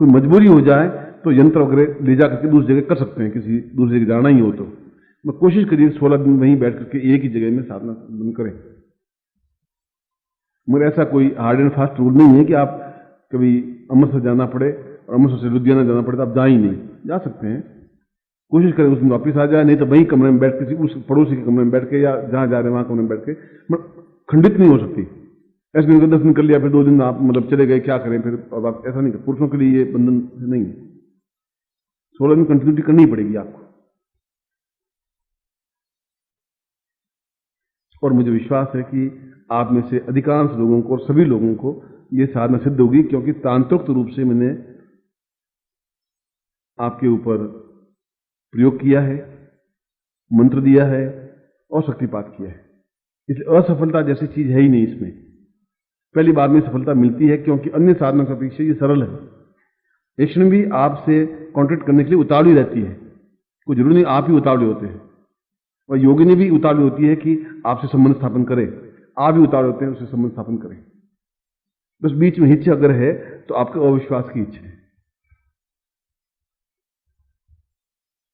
कोई मजबूरी हो जाए तो यंत्र वगैरह ले जाकर के दूसरी जगह कर सकते हैं, किसी दूसरी जगह जाना ही हो तो। मैं कोशिश करिए 16 दिन वहीं बैठ करके एक ही जगह में साधना करें। मगर ऐसा कोई हार्ड एंड फास्ट रूल नहीं है कि आप कभी अमृतसर जाना पड़े और अमृतसर से लुधियाना जाना पड़े तो आप जा ही नहीं, जा सकते हैं। कोशिश करें उस दिन वापिस आ जाए, नहीं तो वहीं कमरे में बैठ के उस पड़ोसी के कमरे में बैठ के या जहां जा रहे हैं वहां कमरे में बैठ के, खंडित नहीं हो सकती। ऐसे दिन 10 दिन कर लिया फिर 2 दिन आप मतलब चले गए, क्या करें फिर। अब आप ऐसा नहीं कर, पुरुषों के लिए ये बंधन नहीं है। 16 दिन कंटिन्यूटी करनी पड़ेगी आपको। और मुझे विश्वास है कि आप में से अधिकांश लोगों को और सभी लोगों को ये साधना सिद्ध होगी, क्योंकि तांत्रिक रूप से मैंने आपके ऊपर प्रयोग किया है, मंत्र दिया है और शक्तिपात किया है। इसलिए असफलता जैसी चीज है ही नहीं इसमें। पहली बार में सफलता मिलती है, क्योंकि अन्य साधनों की अपेक्षा ये सरल है। यक्षिणी भी आपसे कॉन्टेक्ट करने के लिए उतावली रहती है, कोई जरूरी नहीं आप ही उतावले होते हैं। और योगिनी भी उतावली होती है कि आपसे संबंध स्थापन करे, आप भी उतावले होते हैं उससे संबंध स्थापन करें। बस बीच में हिच अगर है तो आपके अविश्वास की इच्छा है।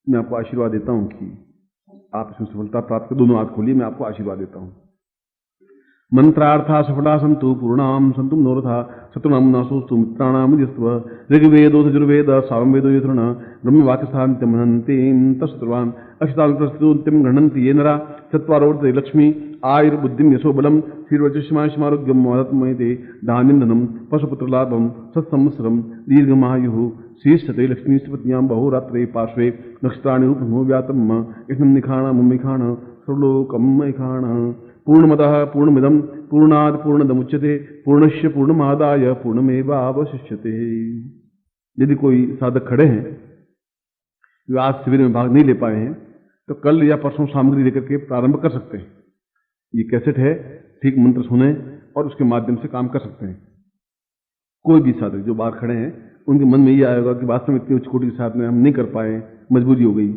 मैं आपको आशीर्वाद देता हूं कि आप इसमें सफलता प्राप्त कर। दोनों हाथ खोलिए, मैं आपको आशीर्वाद देता हूं। मंत्रार्था सफला संतु पूर्णाम संतु मनोरथा शत्रुनाम नासोस्तु मित्राणाम यस्तव ऋग्वेदो यजुर्वेद सामवेदो यथुर्न ब्रह्मवाक्यस्थान्त्यमहन्तीं तत्सर्वान् अक्षतां प्रस्तुतिं गृह्णन्ति ये नरा चत्वारोर्थे लक्ष्मी आयुर्बुद्धिं यशो बलं श्रीर्वचस्मारोग्यं महत्मयते धान्यं धनं पशुपुत्रलाभं सत्संवत्सरं दीर्घमायुः शीर्षते लक्ष्मीपत्न्यां बहुरात्रे पार्श्वे नक्षत्राणि रूपमो व्यातम् इष्णं निखाण मुम्मिखाण सर्वलोकं मैखाण पूर्णमदः पूर्णमिदं पूर्णात् पूर्णदमुच्यते पूर्णस्य पूर्णमादाय पूर्णमेवावशिष्यते। यदि कोई साधक खड़े हैं जो आज शिविर में भाग नहीं ले पाए हैं तो कल या परसों सामग्री लेकर के प्रारंभ कर सकते हैं। ये कैसेट है, ठीक मंत्र सुने और उसके माध्यम से काम कर सकते हैं। कोई भी साधक जो बाहर खड़े हैं उनके मन में ये आएगा कि वास्तव में इतनी उच्च कोटि के साधना हम नहीं कर पाए, मजबूरी हो गई,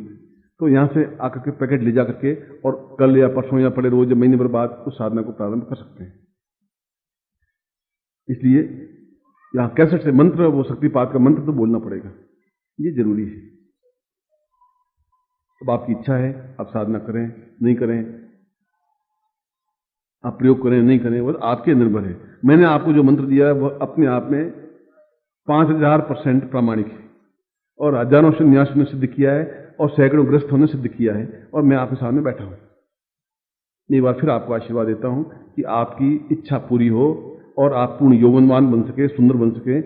तो यहां से आकर के पैकेट ले जा करके और कल या परसों या पड़े रोज या महीने भर बाद उस साधना को प्रारंभ कर सकते हैं। इसलिए यहां कैसेट से मंत्र, वो शक्तिपात का मंत्र तो बोलना पड़ेगा, ये जरूरी है। अब आपकी इच्छा है, आप साधना करें नहीं करें, आप प्रयोग करें नहीं करें, वो आपके निर्भर है। मैंने आपको जो मंत्र दिया है वह अपने आप में 5000% प्रामाणिक है और हजारों से न्यास ने सिद्ध किया है और सैकड़ों ग्रस्तों ने सिद्ध किया है और मैं आपके सामने बैठा हूं। एक बार फिर आपको आशीर्वाद देता हूं कि आपकी इच्छा पूरी हो और आप पूर्ण यौवनवान बन सके, सुंदर बन सके,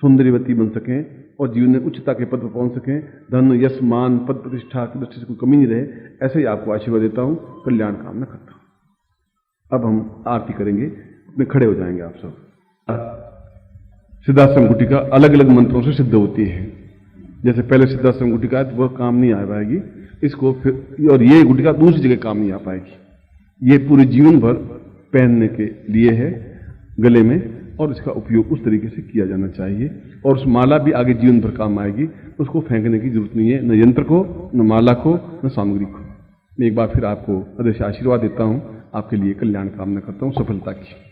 सौंदर्यवती बन सकें और जीवन में उच्चता के पद पर पहुंच सकें। धन यश मान पद प्रतिष्ठा की दृष्टि से कोई कमी नहीं रहे, ऐसे ही आपको आशीर्वाद देता हूं, कल्याण कामना करता हूं। अब हम आरती करेंगे, अपने खड़े हो जाएंगे आप सब। सिद्धाश्रम गुटिका अलग अलग मंत्रों से सिद्ध होती है। जैसे पहले सिद्धाश्रम गुटिका है तो वह काम नहीं आ पाएगी इसको, फिर और ये गुटिका दूसरी जगह काम नहीं आ पाएगी। ये पूरे जीवन भर पहनने के लिए है गले में और इसका उपयोग उस तरीके से किया जाना चाहिए। और उस माला भी आगे जीवन भर काम आएगी, उसको फेंकने की जरूरत नहीं है, न यंत्र को, न माला को, न सामग्री को। मैं एक बार फिर आपको हृदय से आशीर्वाद देता हूं, आपके लिए कल्याण कामना करता हूं, सफलता की।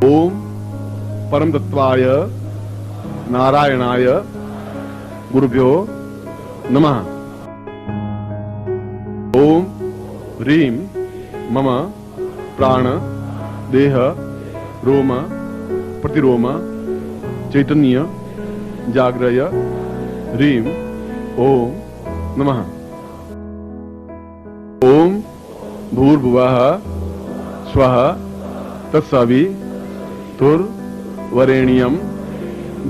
ओम परम तत्वाय नारायणाय गुरुभ्यो नमः। ओम ह्रीं मम प्राण देह रोम प्रतिरोम चैतन्य जाग्रय ह्रीं ओम नमः। ओम भूर्भुवः स्वः तत्सवितुर्वरेण्यं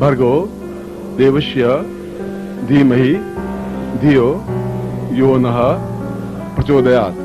भर्गो देवस्य धीमहि धियो यो नः प्रचोदयात्।